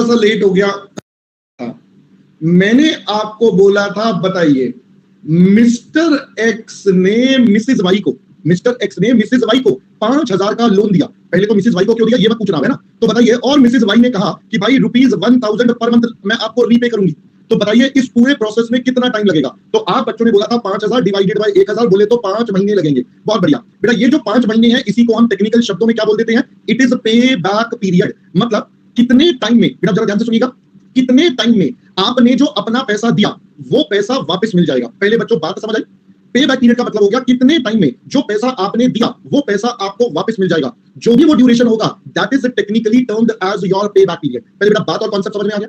सा लेट हो गया। मैंने आपको बोला था, बताइए, मिस्टर एक्स ने मिसेज वाई को, मिस्टर एक्स ने मिसेज वाई को 5,000 का लोन दिया। पहले तो मिसेज वाई को क्यों दिया ये मत पूछना है ना, तो बताइए। और मिसेज वाई ने कहा कि भाई ₹1,000 पर मंथ मैं आपको रीपे करूंगी। तो बताइए इस पूरे प्रोसेस में कितना टाइम लगेगा। तो आप बच्चों ने बोला था 5,000 डिवाइडेड बाय 1,000 बोले तो 5 महीने लगेंगे। बहुत बढ़िया बेटा, ये जो 5 महीने हैं इसी को हम टेक्निकल शब्दों में क्या बोल देते हैं, it is pay back period. मतलब कितने टाइम में, बेटा जरा ध्यान से सुनिएगा, कितने टाइम में आपने जो अपना पैसा दिया वो पैसा वापस मिल जाएगा। पहले बच्चों बात समझ आई, पे बैक पीरियड का मतलब हो गया कितने टाइम में जो पैसा आपने दिया वो पैसा आपको वापस मिल जाएगा। जो भी वो ड्यूरेशन होगा that is technically termed as your pay back period. पहले बेटा बात और कॉन्सेप्ट समझ में आ गया।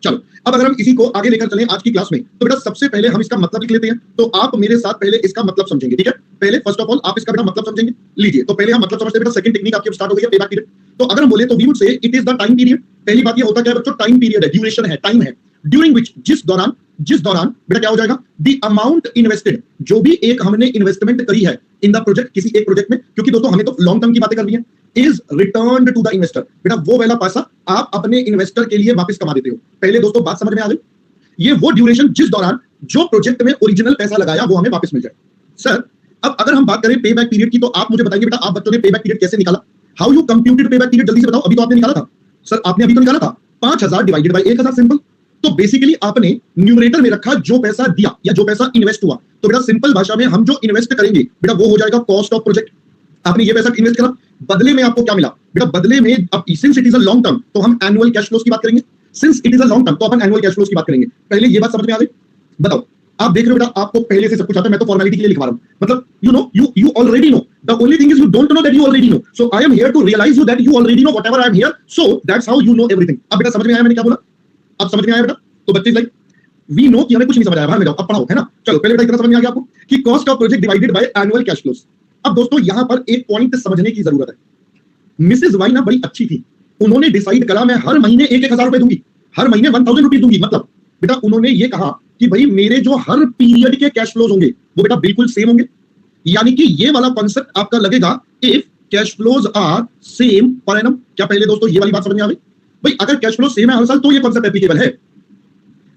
चलो अब अगर हम इसी को आगे लेकर चलें आज की क्लास में, तो बेटा सबसे पहले हम इसका मतलब लिख लेते हैं। तो आप मेरे साथ पहले इसका मतलब समझेंगे, ठीक है। पहले फर्स्ट ऑफ ऑल आप इसका बेटा मतलब समझेंगे। लीजिए, तो पहले हम मतलब समझते हैं बेटा। सेकंड टेक्निक आपकी स्टार्ट हो गई है, पे बैक पीरियड। तो अगर हम बोले तो we would say it is the time period. पहली बात ये होता क्या है बच्चों, टाइम पीरियड है, ड्यूरेशन है, टाइम है, ड्यूरिंग विच, जिस दौरान बेटा क्या हो जाएगा, द अमाउंट इन्वेस्टेड, जो भी एक हमने इन्वेस्टमेंट करी है इन द प्रोजेक्ट, किसी एक प्रोजेक्ट में, क्योंकि दोस्तों हमें तो लॉन्ग टर्म की बातें करनी है, is returned to the investor. बेटा वो वाला पैसा आप अपने इन्वेस्टर के लिए वापस कमा देते हो। पहले दोस्तों बात समझ में आ गई। ये वो ड्यूरेशन जिस दौरान जो प्रोजेक्ट में ओरिजिनल पैसा लगाया वो हमें वापस मिल जाए। सर अब अगर हम बात करें पे बैक पीरियड की, तो आप मुझे बताइए बेटा, आप बच्चों ने पे बैक पीरियड कैसे निकाला, हाउ यू कंप्यूटेड पे बैक पीरियड, जल्दी से बताओ। अभी तो आपने निकाला था सर, आपने अभी तो निकाला था 5,000 डिवाइडेड बाय 1,000, सिंपल। तो बेसिकली आपने न्यूमरेटर में रखा जो पैसा दिया या जो पैसा इन्वेस्ट हुआ। तो बेटा सिंपल भाषा में हम जो इन्वेस्ट करेंगे बेटा वो हो जाएगा कॉस्ट ऑफ प्रोजेक्ट। आपने ये पैसा इन्वेस्ट करा, बदले में आपको क्या मिला बेटा, बदले में अब since it is a long term तो हम एनुअल कैश फ्लोज की बात करेंगे। Since it is a long term तो अपन एनुअल कैश फ्लोज की बात करेंगे। पहले ये बात समझ में आ गई। बताओ, आप देख रहे हो बेटा, आपको पहले से सब कुछ आता है, मैं तो फॉर्मेलिटी के लिए लिखवा रहा हूं। मतलब you already know, the only thing is you don't know that you already know, so I am here to realize you that you already know whatever I am here, so that's how you know everything. अब बेटा समझ में आया मैंने क्या बोला, अब समझ में आया बेटा। तो बच्चे लाइक वी नो कि हमें कुछ नहीं समझ आया, बाहर में जाओ अब पढ़ाओ, है ना। चलो पहले बेटा इतना समझ में आ गया आपको कि cost of project divided by annual cash flows. अब दोस्तों यहां पर एक पॉइंट समझने की जरूरत है। मिसेज वाई ना बड़ी अच्छी थी, उन्होंने डिसाइड करा मैं हर महीने 1,000 रुपए दूंगी, हर महीने 1,000 रुपीज दूंगी। मतलब बेटा उन्होंने ये कहा कि भाई मेरे जो हर पीरियड के कैश फ्लोज होंगे वो बेटा बिल्कुल सेम होंगे। यानी कि ये वाला कॉन्सेप्ट आपका लगेगा if cash flows are same per annum. क्या पहले दोस्तों ये वाली बात समझ में आ गई भाई, अगर कैश फ्लो सेम है हर साल तो ये कॉन्सेप्ट एप्लीकेबल है।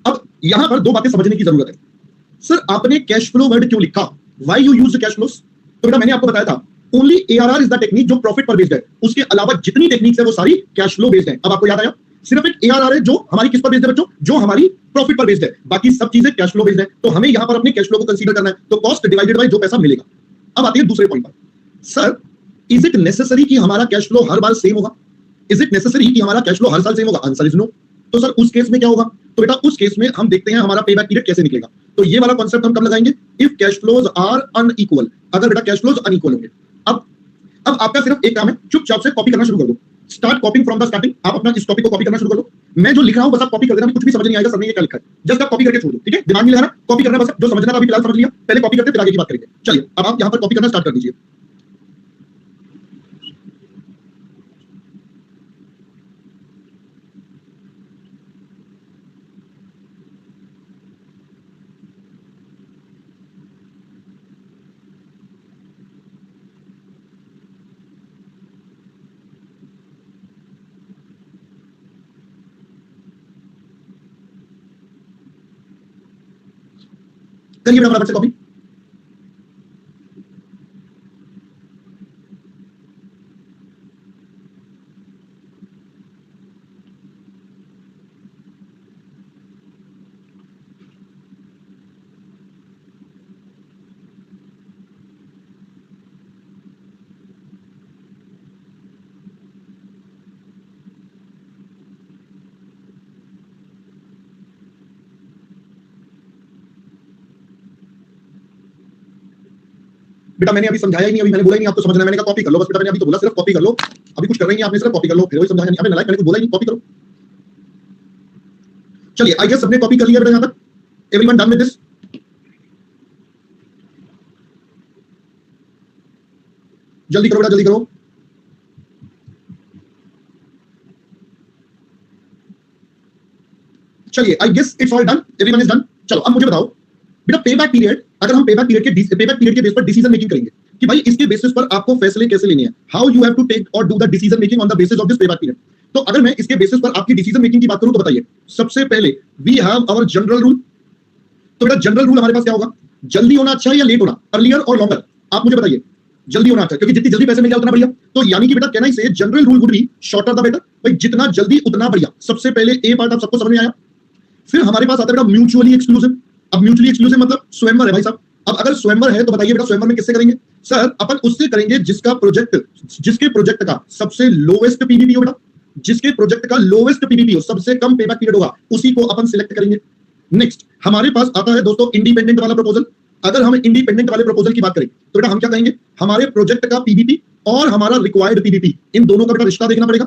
अब यहां पर दो बातें समझने की जरूरत है। सर आपने कैश फ्लो वर्ड क्यों लिखा, why you used cash flows. तो बेटा मैंने आपको बताया था only ARR is the technique जो प्रॉफिट पर बेस्ड है, उसके अलावा जितनी टेक्निक्स है वो सारी कैश फ्लो बेस्ड है। अब आपको याद आया, सिर्फ एक एआरआर है जो हमारी किस पर बेस्ड है बच्चों, जो हमारी प्रॉफिट पर बेस्ड है, बाकी सब चीजें कैश फ्लो बेस्ड है। तो हमें यहां पर अपने कैश फ्लो को कंसीडर करना है, तो कॉस्ट डिवाइडेड बाय जो पैसा मिलेगा। अब आते हैं दूसरे पॉइंट पर, सर इज इट नेसेसरी कि हमारा कैश फ्लो हर बार सेम होगा, इज इट नेसेसरी कि हमारा कैश फ्लो हर साल सेम होगा, आंसर इज नो। तो सर उस केस में क्या होगा, तो बेटा उस केस में हम देखते हैं हमारा पे बैक पीरियड कैसे निकलेगा। तो ये वाला कॉन्सेप्ट हम कब लगाएंगे, if cash flows are unequal, अगर बेटा कैश फ्लोज अनइक्वल होंगे। अब आपका सिर्फ एक काम है, चुपचाप से कॉपी करना शुरू कर दो, स्टार्ट कॉपिंग फ्रॉम द स्टार्टिंग। आप अपना इस टॉपिक को कॉपी करना शुरू कर दो, मैं जो लिख रहा हूं बस आप कॉपी कर देना, कुछ भी समझ नहीं आएगा सर ने ये क्या लिखा है, जस्ट आप कॉपी करके छोड़ दो, ठीक है। दिमाग में लगाना, कॉपी करना, बस जो समझना था अभी फिलहाल समझ लिया, पहले कॉपी करते फिर आगे की बात करेंगे। चलिए अब आप यहां पर कॉपी करना स्टार्ट कर दीजिए। करिए बेटा फटाफट से कॉपी। बेटा मैंने अभी समझाया ही नहीं, अभी मैंने बोला ही नहीं आपको समझना है, मैंने कहा कॉपी कर लो बस बेटा, मैंने अभी तो बोला सिर्फ कॉपी कर लो, अभी कुछ कर रही नहीं आपने, सिर्फ कॉपी कर लो, फिर वही समझाया नहीं, अबे नालायक, मैंने कुछ बोला ही नहीं, कॉपी करो। चलिए आई गेस सबने कॉपी कर लिया बेटा यहां तक, एवरीवन डन विद दिस। जल्दी करो बेटा जल्दी करो। चलिए I guess it's all done, everyone is done. चलो अब मुझे बताओ बेटा पे बैक पीरियड, अगर हम पे बैक पीरियड के बेस पर डिसीजन मेकिंग करेंगे कि भाई इसके बेसिस पर आपको फैसले कैसे लेने हैं, how you have to take or do the decision making on the basis of this पे बैक पीरियड। तो अगर मैं इसके बेसिस पर आपकी डिसीजन मेकिंग की बात करूं तो बताइए, सबसे पहले we have our general rule. तो बेटा जनरल रूल हमारे पास क्या होगा, जल्दी होना अच्छा है या लेट होना, अर्लियर और लॉन्गर, आप मुझे बताइए। जल्दी होना अच्छा, क्योंकि जितनी जल्दी पैसे मिल जाए उतना बढ़िया। तो यानी कि बेटा कहना ही से general rule would be shorter the better, भाई जितना जल्दी उतना बढ़िया। सबसे पहले ए पार्ट आप सबको समझ में आया। फिर हमारे पास आता है बेटा म्यूचुअली एक्सक्लूसिव। अब म्यूचुअली एक्सक्लूसिव मतलब स्वयंवर है भाई साहब। अब अगर स्वयंवर है तो बताइए बेटा स्वयंवर में किससे करेंगे, सर अपन उससे करेंगे जिसके प्रोजेक्ट का सबसे लोवेस्ट पीबीपी हो बेटा, जिसके प्रोजेक्ट का लोवेस्ट पीबीपी हो, सबसे कम पेबैक पीरियड होगा, उसी को अपन सिलेक्ट करेंगे। नेक्स्ट हमारे पास आता है दोस्तों इंडिपेंडेंट वाला प्रपोजल। अगर हम इंडिपेंडेंट वाले प्रपोजल की बात करें तो बेटा हम क्या कहेंगे, हमारे प्रोजेक्ट का पीबीपी और हमारा रिक्वायर्ड पीबीपी, इन दोनों का बेटा रिश्ता देखना पड़ेगा।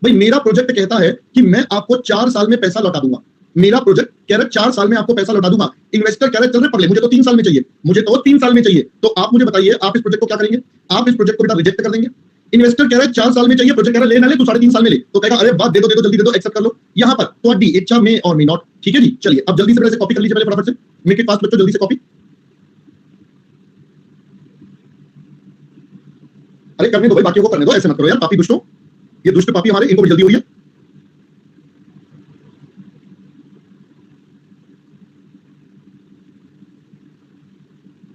भाई मेरा प्रोजेक्ट कहता है कि मैं आपको 4 साल में पैसा लौटा दूंगा, मेरा प्रोजेक्ट कह रहा है 4 साल में आपको पैसा लौटा दूंगा, इन्वेस्टर कह रहे चल रहे पगले मुझे तो 3 साल में चाहिए, मुझे तो 3 साल में चाहिए। तो आप मुझे बताइए आप इस प्रोजेक्ट को क्या करेंगे, आप इस प्रोजेक्ट को बेटा रिजेक्ट कर देंगे। इन्वेस्टर कह रहा है 4 साल में चाहिए, प्रोजेक्ट कह रहा है ले ना ले, तू 3.5 साल में ले, तो कहेगा अरे बात दे दो जल्दी दे दो, एक्सेप्ट कर लो। यहां पर तुम्हारी इच्छा में और मे नॉट। ठीक है जी, चलिए अब जल्दी से पहले कॉपी कर लीजिए, पहले फटाफट से मेक इट फास्ट बच्चों, जल्दी से कॉपी। अरे करने दो भाई, बाकियों को करने दो, ऐसे मत करो यार पापी दुष्टों, ये दुष्ट पापी हमारे, इनको भी जल्दी हुई है।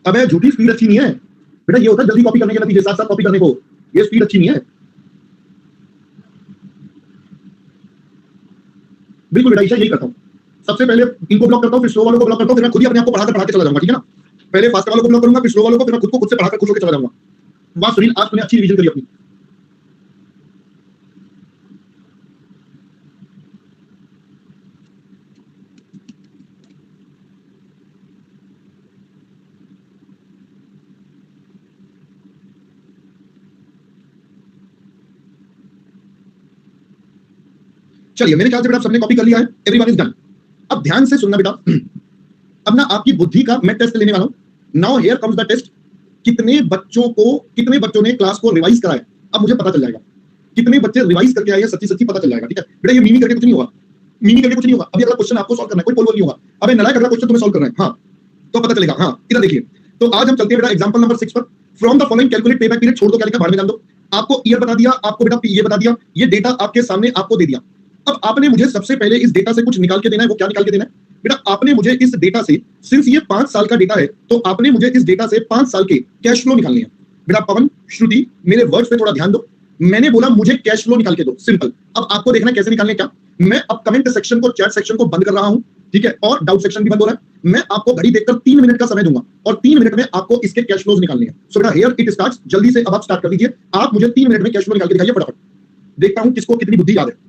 अब झूठी स्पीड अच्छी नहीं है बेटा, ये होता है जल्दी कॉपी करने के नतीजे, साथ साथ कॉपी करने को, ये स्पीड अच्छी नहीं है बिल्कुल बेटा। यही करता हूं, सबसे पहले इनको ब्लॉक करता हूं, फिर स्लो वालों को ब्लॉक करता हूं, फिर मैं खुद ही अपने आप को पढ़ाते चला जाऊंगा। ठीक है ना, पहले फास्ट वालों को ब्लॉक करूंगा, फिर स्लो वालों को, फिर मैं खुद को खुद से पढ़ाकर खुश होकर चला जाऊंगा। वाह सुनील, आज तूने अच्छी रिवीजन करी अपनी। चलिए मेरे ख्याल से बेटा सबने कॉपी कर लिया है, एवरीवन इज डन। अब ध्यान से सुनना बेटा, अब ना आपकी बुद्धि का मैं टेस्ट लेने वाला हूं। Now here comes the test. कितने बच्चों ने क्लास को रिवाइज कराया, अब मुझे पता चल जाएगा कितने बच्चे रिवाइज करके आए हैं, सच्ची सच्ची पता चल जाएगा। ठीक है बेटा, ये मीमी करके कुछ नहीं होगा, मीमी करके कुछ नहीं होगा। अभी अगला क्वेश्चन आपको सॉल्व करना है, कोई पोल नहीं होगा। अबे नालायक, अगला क्वेश्चन तुम्हें सॉल्व करना है, हाँ तो पता चलेगा। हाँ इधर देखिए, तो आज हम चलते हैं बेटा एग्जांपल नंबर 6 पर। From the following calculate payback period, छोड़ दो क्या लिखा भाड़ में जान दो। आपको ईयर बता दिया, आपको बेटा ये बता दिया, ये डेटा आपके सामने आपको दे दिया। अब आपने मुझे सबसे पहले इस डेटा से कुछ निकाल के देना है। वो क्या निकाल के देना है बेटा, आपने मुझे इस डेटा से, सिंस ये 5 साल का डेटा है, तो आपने मुझे इस डेटा से 5 साल के कैश फ्लो निकालने हैं। बेटा पवन, श्रुति, मेरे वर्ड्स पे थोड़ा ध्यान दो। मैंने बोला मुझे कैश फ्लो निकाल के दो, सिंपल। अब आपको देखना है कैसे निकालने, क्या मैं अब कमेंट सेक्शन को, चैट सेक्शन को बंद कर रहा हूं, ठीक है, और डाउट सेक्शन भी बंद हो रहा है। मैं आपको घड़ी देखकर 3 मिनट का समय दूंगा और 3 मिनट में आपको इसके कैश फ्लोज निकालने हैं। सो बेटा हियर इट स्टार्ट्स, जल्दी से अब आप स्टार्ट कर दीजिए। आप मुझे 3 मिनट में कैश फ्लो निकाल के दिखाइए फटाफट, देखता हूं किसको कितनी बुद्धि याद है।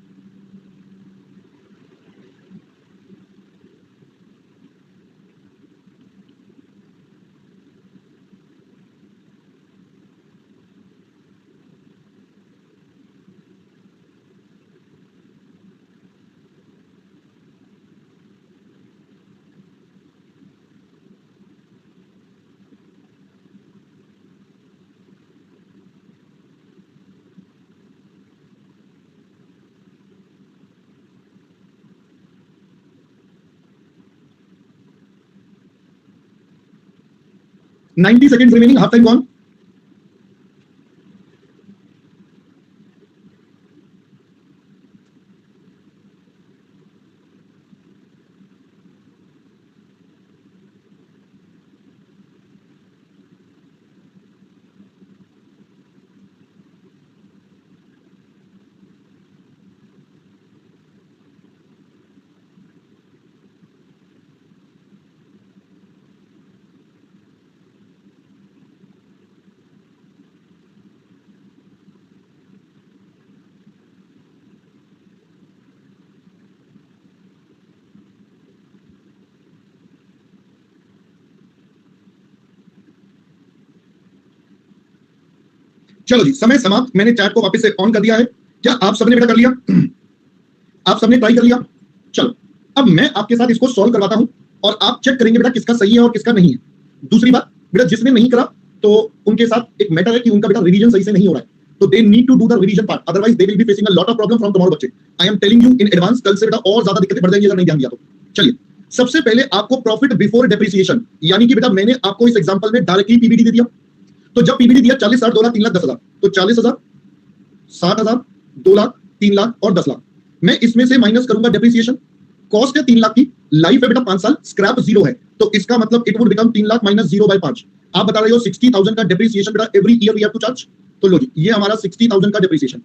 Ninety second remaining, half time gone. चलो जी समय समाप्त, मैंने चैट को वापस से ऑन कर दिया है। क्या आप सबने बेटा कर लिया, आप सबने ट्राई कर लिया? चलो अब मैं आपके साथ इसको सॉल्व करवाता हूं और आप चेक करेंगे बेटा किसका सही है और किसका नहीं है। दूसरी बात बेटा, जिसने नहीं करा तो उनके साथ एक मैटर है कि उनका बेटा रिवीजन सही से नहीं हो रहा है, तो they need to do the revision part, otherwise they will be facing a lot of problem from tomorrow बच्चे। I am telling you in advance, कल से बेटा और ज्यादा दिक्कतें बढ़ जाएंगी अगर नहीं ध्यान दिया तो। चलिए सबसे पहले आपको प्रॉफिट बिफोर डेप्रिसिएशन, यानी कि बेटा मैंने आपको इस एग्जांपल में डायरेक्टली पीबीडी दे दिया। तो जब पीबीडी दिया 40,000, 2 लाख, 3 लाख, 10,000, तो 40,000, 60,000, 2 लाख, 3 लाख और 10 लाख। मैं इसमें से माइनस करूंगा डेप्रिसिएशन। कॉस्ट है 3 लाख की, लाइफ है बेटा 5 साल, स्क्रैप 0 है, तो इसका मतलब it would become 3 lakh minus 0/5। आप बता रहे हो 60,000 का डेप्रिसिएशन बेटा every year we have to charge. तो लो जी, ये हमारा 60,000 का डेप्रिसिएशन।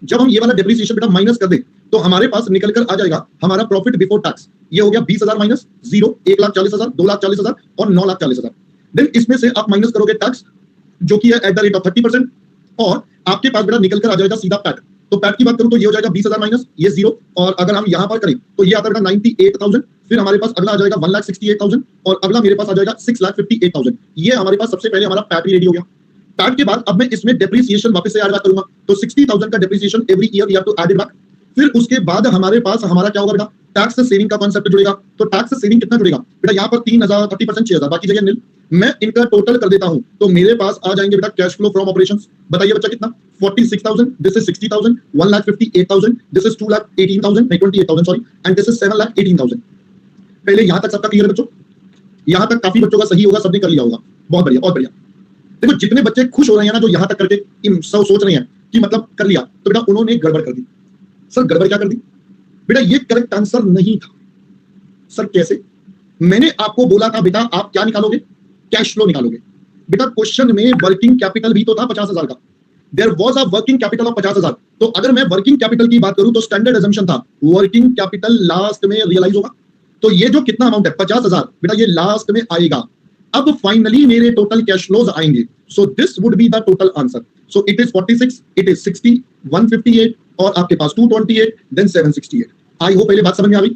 जब हम ये वाला डेप्रिसिएशन बेटा माइनस कर दें तो हमारे पास निकल कर आ जाएगा हमारा प्रॉफिट बिफोर टैक्स। ये हो गया 20,000 माइनस 0, 1,40,000, 2,40,000 और 9,40,000। देन इसमें से आप माइनस करोगे टैक्स जो कि है एट द रेट ऑफ 30%, और आपके पास बेटा निकल कर आ जाएगा सीधा पैट। तो पैट की बात करूं तो ये हो जाएगा 20,000 माइनस ये 0, और अगर हम यहां पर करें तो ये आता है बेटा 98,000। फिर हमारे पास अगला आ जाएगा 1,68,000, और अगला मेरे पास आ जाएगा 6,58,000। ये हमारे पास सबसे पहले हमारा पैट भी रेडी हो गया। पैट के बाद अब मैं इसमें डेप्रिसिएशन वापस से ऐड बैक करूंगा, तो 60,000 का depreciation every year we have to add it back. फिर उसके बाद हमारे पास हमारा क्या होगा बेटा, टैक्स सेविंग का कॉन्सेप्ट जुड़ेगा। तो टैक्स सेविंग कितना जुड़ेगा बेटा, यहाँ पर 3,000 30%, 6,000, बाकी जगह निल। मैं इनका टोटल कर देता हूं तो मेरे पास आ जाएंगे बेटा कैश फ्लो फ्रॉम ऑपरेशंस। बताइए बच्चा कितना, 46,000, दिस इज 60,000, 1,58,000, दिस इज 2,18,000, नहीं 28,000 सॉरी, एंड दिस इज 7,18,000। पहले यहां तक सबका क्लियर है बच्चों? यहां तक काफी बच्चों का सही होगा, सबने कर लिया होगा, बहुत बढ़िया बहुत बढ़िया। देखो जितने बच्चे खुश हो रहे हैं ना जो यहां तक करके सब सोच रहे हैं कि मतलब कर लिया, तो बेटा उन्होंने गड़बड़ कर दी। सर गड़बड़ क्या कर दी बेटा, ये करेक्ट आंसर नहीं था। सर कैसे? मैंने आपको बोला था बेटा आप क्या निकालोगे, कैश फ्लो निकालोगे। बेटा क्वेश्चन में वर्किंग कैपिटल भी तो था 50,000 का, there was a working capital of 50,000। तो अगर मैं वर्किंग कैपिटल की बात करूं तो स्टैंडर्ड अजम्पशन था वर्किंग कैपिटल लास्ट में रियलाइज होगा। तो ये जो कितना अमाउंट है 50,000 बेटा ये लास्ट में आएगा। अब फाइनली मेरे टोटल कैश फ्लोज आएंगे, so this would be the total answer. So it is 46, it is 60, 158 और आपके पास 228, देन 768। आई होप पहले बात समझ में आ गई।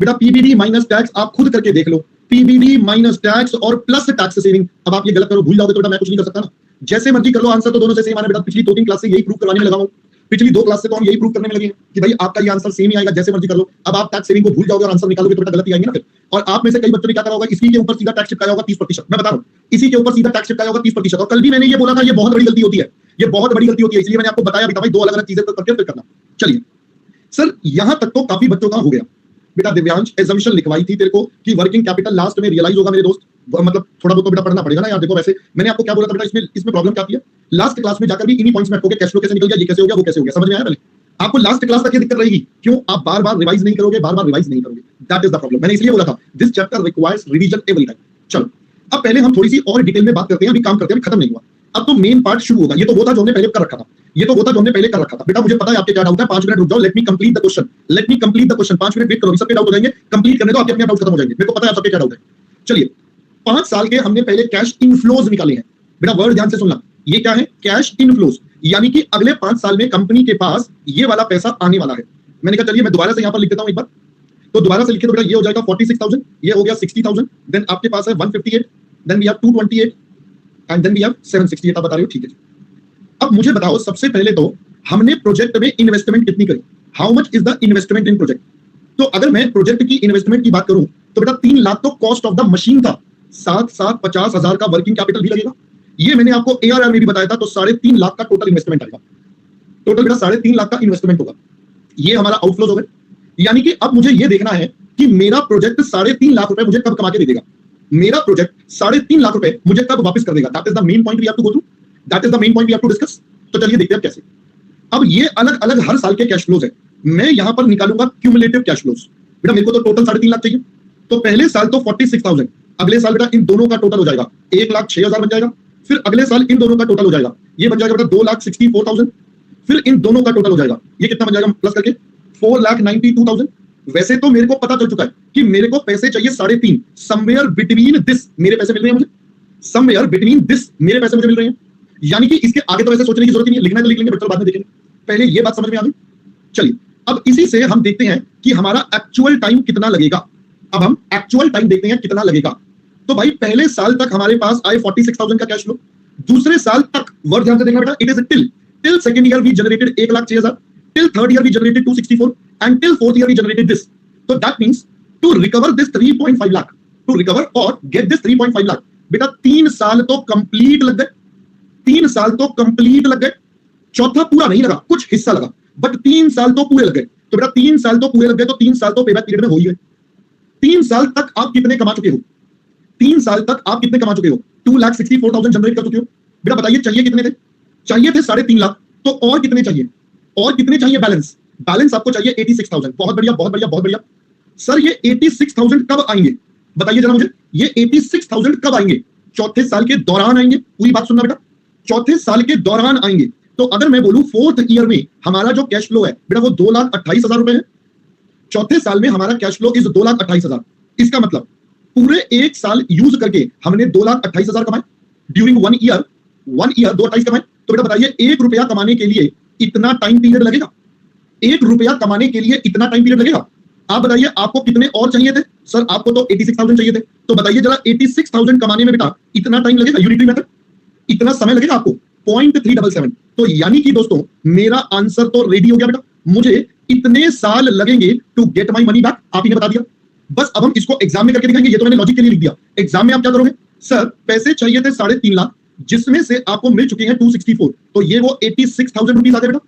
बेटा पीबीडी माइनस टैक्स आप खुद करके देख लो, पीबीडी माइनस टैक्स और प्लस टैक्स सेविंग। अब आप ये गलत करो, भूल जाओगे तो बेटा मैं कुछ नहीं कर सकता ना, जैसे मर्जी कर लो, आंसर तो दोनों से सेम आने। बेटा पिछली 2-3 क्लास से यही प्रूव करवाने में लगा हूं, पिछली 2 क्लास से तो हम यही प्रूव करने में लगे हैं कि भाई आपका ये आंसर सेम ही आएगा, जैसे मर्जी कर लो। अब आप टैक्स सेविंग को भूल जाओगे और आंसर निकालोगे तो बेटा गलत ही आएंगे ना फिर। और आप में से कई बच्चों ने क्या करा होगा, इसी के ऊपर सीधा टैक्स चिपकाया होगा 30%। मैं बता रहा हूं, इसी के ऊपर सीधा टैक्स चिपकाया होगा 30%। और कल भी मैंने ये बोला था ये बहुत बड़ी गलती होती है, ये बहुत बड़ी गलती होती है, इसलिए मैंने आपको बताया बेटा भाई 2 अलग अलग चीजें करके फिर करना। चलिए सर यहां तक तो काफी बच्चों का हो गया। बेटा दिव्यांश एजम्पशन लिखवाई थी तेरे को कि वर्किंग कैपिटल लास्ट में रियलाइज होगा मेरे दोस्त, मतलब थोड़ा बहुत तो बेटा पढ़ना पड़ेगा ना यार। देखो वैसे मैंने आपको क्या बोला था बेटा, इसमें प्रॉब्लम क्या थी, लास्ट क्लास में जाकर भी इन्हीं पॉइंट्स में अटकोगे, कैश फ्लो कैसे निकल गया, ये कैसे हो गया, वो कैसे हो गया, समझ में आया? पहले आपको लास्ट क्लास तक ये दिक्कत रहेगी, क्यों आप बार बार रिवाइज नहीं करोगे, बार बार रिवाइज नहीं करोगे, दैट इज द प्रॉब्लम। मैंने इसलिए बोला था this chapter requires revision every time. चलो अब पहले हम थोड़ी सी और डिटेल में बात करते हैं, अभी काम करते हैं, अभी खत्म नहीं हुआ, अब तो मेन पार्ट शुरू होगा। ये तो वो था जो हमने पहले कर रखा था, ये तो वो था जो हमने पहले कर रखा था। बेटा मुझे पता है आपके क्या डाउट है, 5 मिनट रुक जाओ, let me complete the question, let me complete the question. 5 minute wait करो, सबके डाउट हो जाएंगे, कंप्लीट करने दो, आपके अपने डाउट खत्म हो जाएंगे, मेरे को पता है सबके क्या डाउट है। चलिए 5 साल के हमने पहले कैश इनफ्लोज निकाले हैं। बेटा वर्ड ध्यान से सुनना, ये क्या है, कैश इनफ्लोज, यानी कि अगले 5 साल में कंपनी के पास ये वाला पैसा आने वाला है। मैंने कहा चलिए मैं दोबारा से यहां पर लिख देता हूं एक बार, तो दोबारा से लिखे तो बेटा ये हो जाएगा 46,000, ये हो गया 60,000, देन आपके पास है 158, then we have 228 and then we have 768। आप बता रहे हो ठीक है। अब मुझे बताओ सबसे पहले तो हमने प्रोजेक्ट में इन्वेस्टमेंट कितनी करी, how much is the investment in project. तो अगर मैं प्रोजेक्ट की इन्वेस्टमेंट की बात करूं तो बेटा 3 लाख तो कॉस्ट ऑफ द मशीन था, 7 50,000 का वर्किंग कैपिटल भी लगेगा। ये मैंने आपको एआरआर में भी बताया था, तो 3.5 लाख का टोटल इन्वेस्टमेंट आएगा। टोटल बेटा 3.5 लाख का इन्वेस्टमेंट होगा, ये हमारा आउटफ्लोज हो गए। यानी कि अब मुझे ये देखना है कि मेरा प्रोजेक्ट 3.5 लाख रुपए मुझे कब कमा के दे देगा, मेरा प्रोजेक्ट 3.5 लाख रुपए मुझे कब वापस कर देगा। That is the main point we have to go through, that is the main point we have to discuss. तो चलिए देखते हैं कैसे। अब ये अलग अलग हर साल के कैश फ्लोज है, मैं यहां पर निकालूंगा क्यूमुलेटिव कैश फ्लोज। बेटा मेरे को तो टोटल 3.5 लाख चाहिए, तो पहले साल तो 46,000, अगले साल बेटा इन दोनों का टोटल हो जाएगा 1,06,000 बन जाएगा, फिर अगले साल इन दोनों का टोटल हो जाएगा, ये बन जाएगा बेटा 2,64,000, फिर इन दोनों का टोटल हो जाएगा, ये कितना बन जाएगा प्लस करके 4,92,000। वैसे तो मेरे को पता चल चुका है कि मेरे को पैसे चाहिए 3.5, समवेयर बिटवीन दिस मेरे पैसे मिल रहे हैं मुझे, समवेयर बिटवीन दिस मेरे पैसे मुझे मिल रहे हैं। यानी कि इसके आगे तो वैसे सोचने की जरूरत नहीं है, लिखना है तो लिख लेंगे, बट बाद में देखेंगे, पहले ये बात समझ में आ गई। चलिए अब इसी से हम देखते हैं कि हमारा एक्चुअल टाइम कितना लगेगा। अब हम एक्चुअल टाइम देखते हैं कितना लगेगा। तो भाई पहले साल तक हमारे पास आए 46,000 का कैश फ्लो, दूसरे साल तक वर्ड ध्यान से देखना बेटा, it is till second year we generated 1,06,000, till third year we generated 264 and till fourth year we generated this. तो that means to recover this 3.5 lakh, to recover और गेट दिस 3.5 लाख, बेटा 3 साल तो कंप्लीट लग गए, 3 साल तो कंप्लीट लग गए, चौथा पूरा नहीं लगा, कुछ हिस्सा लगा, बट 3 साल तो पूरे लग गए। तो बेटा 3 साल तो पूरे लग गए, तो 3 साल तो पेबैक पीरियड में हो ही गए। 3 साल तक आप कितने कमा चुके हो, 3 साल तक आप कितने कमा चुके हो, 2,64,000 जनरेट कर चुके हो। बेटा बताइए चाहिए कितने थे, चाहिए थे 3.5 लाख, तो और कितने चाहिए, और कितने चाहिए बैलेंस? बैलेंस आपको चाहिए 86,000। बहुत बढ़िया, बहुत बढ़िया, बहुत बढ़िया। सर ये 86,000 कब आएंगे? बताइए जरा मुझे, ये 86,000 कब आएंगे? चौथे साल के दौरान आएंगे। पूरी बात सुनना बेटा, चौथे साल के दौरान आएंगे। तो अगर मैं बोलूं फोर्थ ईयर में हमारा जो कैश फ्लो है बेटा वो 2,28,000 रुपए है। चौथे साल में हमारा कैश फ्लो इज 2,28,000। इसका मतलब पूरे एक साल यूज करके हमने 2,28,000 कमाए। ड्यूरिंग वन ईयर 2,28 कमाए। तो बेटा बताइए, 1 रुपया कमाने के लिए इतना टाइम पीरियड लगेगा? 1 रुपया कमाने के लिए इतना टाइम पीरियड लगेगा? आप बताइए आपको कितने और चाहिए थे? सर आपको तो 86,000 चाहिए थे। तो बताइए जरा 86,000 कमाने में बेटा इतना टाइम लगेगा? यूनिटरी मेथड, इतना समय लगेगा आपको? 0.377। तो यानी कि दोस्तों मेरा आंसर तो रेडी हो गया बेटा। मुझे इतने साल लगेंगे to get my money back. आप ही ने बता दिया। बस अब हम इसको एग्जाम में करके दिखाएंगे। ये तो मैंने लॉजिक के लिए लिख दिया। एग्जाम में आप क्या करोगे? सर पैसे चाहिए थे 3.5 लाख, जिसमें से आपको मिल चुके हैं 264। तो ये वो 86,000 रुपीज आ गए बेटा।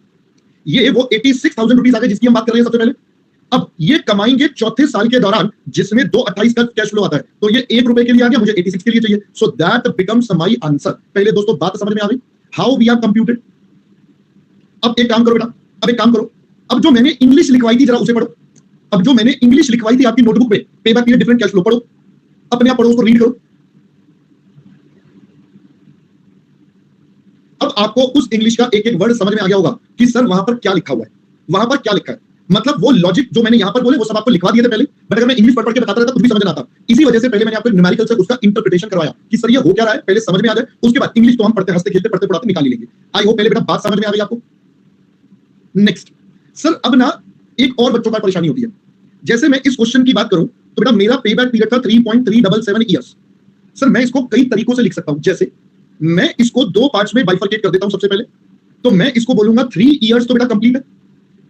ये वो 86,000 रुपीज आ गए जिसकी हम बात कर रहे हैं सबसे पहले। अब ये कमाएंगे चौथे साल के दौरान, जिसमें 2,28 का कैश फ्लो आता है। तो ये 1 रुपए के लिए आ गया, मुझे 86 के लिए चाहिए। So that becomes my answer. पहले दोस्तों बात समझ में आ गई हाउ वी आर कंप्यूटेड। अब एक काम करो बेटा, अब एक काम करो, अब जो मैंने इंग्लिश लिखवाई थी जरा उसे पढ़ो। अब जो मैंने इंग्लिश लिखवाई थी आपकी नोटबुक पे, पे back period different cash flow, पढ़ो, अपने आप पढ़ो, उसको रीड करो। अब आपको उस इंग्लिश का एक एक वर्ड समझ में आ गया होगा कि सर वहां पर क्या लिखा हुआ है, वहां पर क्या लिखा है। मतलब वो लॉजिक जो मैंने यहां पर बोले वो सब आपको लिखवा दिए थे पहले, बट अगर मैं इंग्लिश पढ़ के बताता रहता कुछ भी समझ ना आता। इसी वजह से पहले मैंने आपको न्यूमेरिकल से उसका इंटरप्रिटेशन करवाया कि सर ये हो क्या रहा है, पहले समझ में आ जाए, उसके बाद इंग्लिश तो हम पढ़ते हंसते खेलते पढ़ते पढ़ाते निकाल ही लेंगे। आई होप पहले बेटा बात समझ में आ गई आपको। नेक्स्ट सर, अब ना एक और बच्चों का परेशानी होती है। जैसे मैं इस क्वेश्चन की बात करूं तो बेटा मेरा पे बैक पीरियड था 3.377 ईयर्स। सर मैं इसको कई तरीकों से लिख सकता हूं। जैसे मैं इसको दो पार्ट्स में बाइफरकेट कर देता हूं। सबसे पहले तो मैं इसको बोलूंगा 3 इयर्स तो बेटा कंप्लीट है,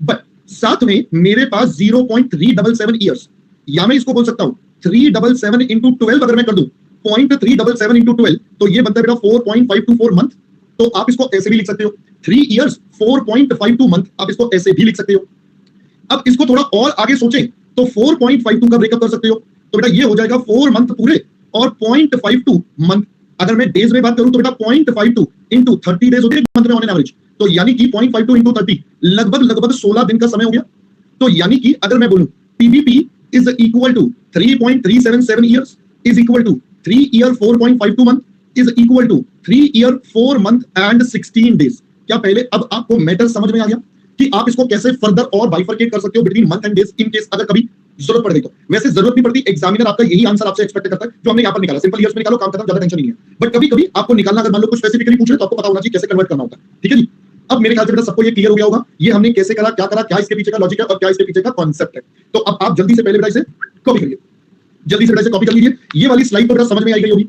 बट साथ में मेरे पास 0.377 इयर्स, या मैं इसको बोल सकता हूं 377 इंटू 12 अगर मैं कर दूं 0.377 इंटू 12 तो ये बनता है बेटा 4.524 मंथ। तो आप इसको ऐसे भी लिख सकते हो 3 इयर्स 4.52 मंथ, आप इसको ऐसे भी लिख सकते हो। अब इसको थोड़ा और आगे सोचें तो 4.52 का ब्रेकअप कर सकते हो। तो बेटा ये हो जाएगा 4 मंथ पूरे और 0.52 मंथ। अगर मैं डेज में बात करूं तो बेटा 0.52 इंटू 30 डेज होते हैं मंथ में ऑन एन एवरेज। तो यानी कि 0.52 इंटू 30 लगभग लगभग 16 दिन का समय हो गया। तो यानी कि अगर मैं बोलूं PBP is equal to 3.377 years is equal to 3 year 4.52 month is equal to 3 year 4 month and 16 days. क्या पहले अब आपको मैटर समझ में आ गया कि आप इसको कैसे फर्दर और बाइफरकेट कर सकते हो between month and days in case अगर कभी जरूरत पड़ गई तो? वैसे जरूरत नहीं पड़ती, एग्जामिनर आपका यही आंसर आपसे एक्सपेक्ट करता है जो हमने यहां पर निकाला। सिंपल ईयर्स में निकालो, काम खत्म, ज्यादा टेंशन नहीं है। बट कभी कभी आपको निकालना अगर मान लो कुछ स्पेसिफिकली पूछ रहे तो आपको पता होना चाहिए कैसे कन्वर्ट करना होता है। ठीक है जी। अब मेरे ख्याल से बेटा सबको ये क्लियर हो गया होगा ये हमने कैसे करा, क्या करा, क्या इसके पीछे का लॉजिक है और क्या इसके पीछे का कॉन्सेप्ट है। तो अब आप जल्दी से पहले बेटा इसे कॉपी करिए, जल्दी से बेटा इसे कॉपी कर लीजिए। ये वाली स्लाइड तो बेटा समझ में आई गई होगी।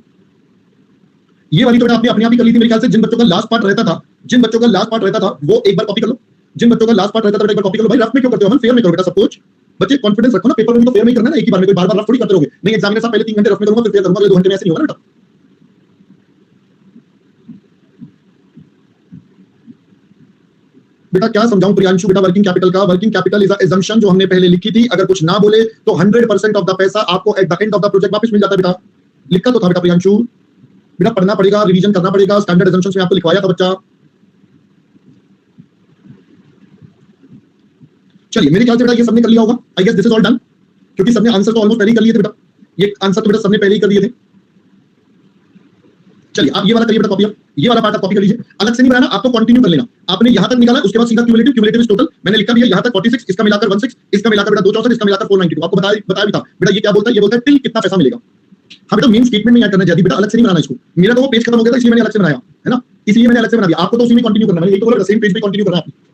ये वाली तो बेटा आपने अपने आप ही कर ली थी मेरे ख्याल से। जिन बच्चों का लास्ट पार्ट रहता था, जिन बच्चों का लास्ट पार्ट रहता था वो एक बार कॉपी कर लो। जिन बच्चों का लास्ट पार्ट रहता था एक बार कॉपी कर लो। भाई रफ में क्यों करते हो, हम फेयर में करो बेटा सब कुछ। बच्चे कॉन्फिडेंस रखो ना, पेपर में भी तो फेयर में ही करना है ना, एक ही बार में कोई बार बार रफ थोड़ी करते रहोगे। नहीं एग्जामिनर साहब पहले 3 घंटे रफ में करूंगा फिर फेयर करूंगा, अगले 2 घंटे में ऐसे नहीं होगा ना बेटा। बेटा क्या समझाऊं प्रियांशु बेटा वर्किंग कैपिटल का? वर्किंग कैपिटल इज अजम्पशन जो हमने पहले लिखी थी। अगर कुछ ना बोले तो 100% ऑफ द पैसा आपको at the end of the project वापस मिल जाता है बेटा। लिखा तो था बेटा प्रियांशु। बेटा पढ़ना पड़ेगा, रिवीजन करना पड़ेगा, स्टैंडर्ड अजम्पशंस में आपको लिखवाया था बच्चा। चलिए मेरे ख्याल से बेटा ये सबने कर लिया होगा। I guess this is all done, क्योंकि सबने आंसर तो ऑलमोस्ट पहले ही कर लिए थे बेटा। ये आंसर तो बेटा सबने पहले ही कर दिए थे। चलिए आप ये वाला करिए बेटा कॉपी, ये वाला पार्ट आप कॉपी कर लीजिए, अलग से नहीं बनाना, आपको कंटिन्यू कर लेना। आपने यहां तक निकाला उसके बाद सीधा क्यूमुलेटिव, क्यूमुलेटिव इज टोटल। मैंने लिखा भी है यहां तक 46, इसका मिलाकर 16, इसका मिलाकर बेटा 264, इसका मिलाकर 492। आपको बताया भी था बेटा ये क्या बोलता है, ये बोलता है टिल कितना पैसा मिलेगा। हाँ बेटा मेन स्टेटमेंट में याद करना चाहिए बेटा, अलग से नहीं बनाना इसको। मेरा तो वो पेज खत्म हो गया था इसलिए मैंने अलग से बनाया है ना, इसलिए मैंने अलग से बना दिया। आपको तो उसी में कंटिन्यू करना है, यही तो बोला सेम पेज पे कंटिन्यू करना है।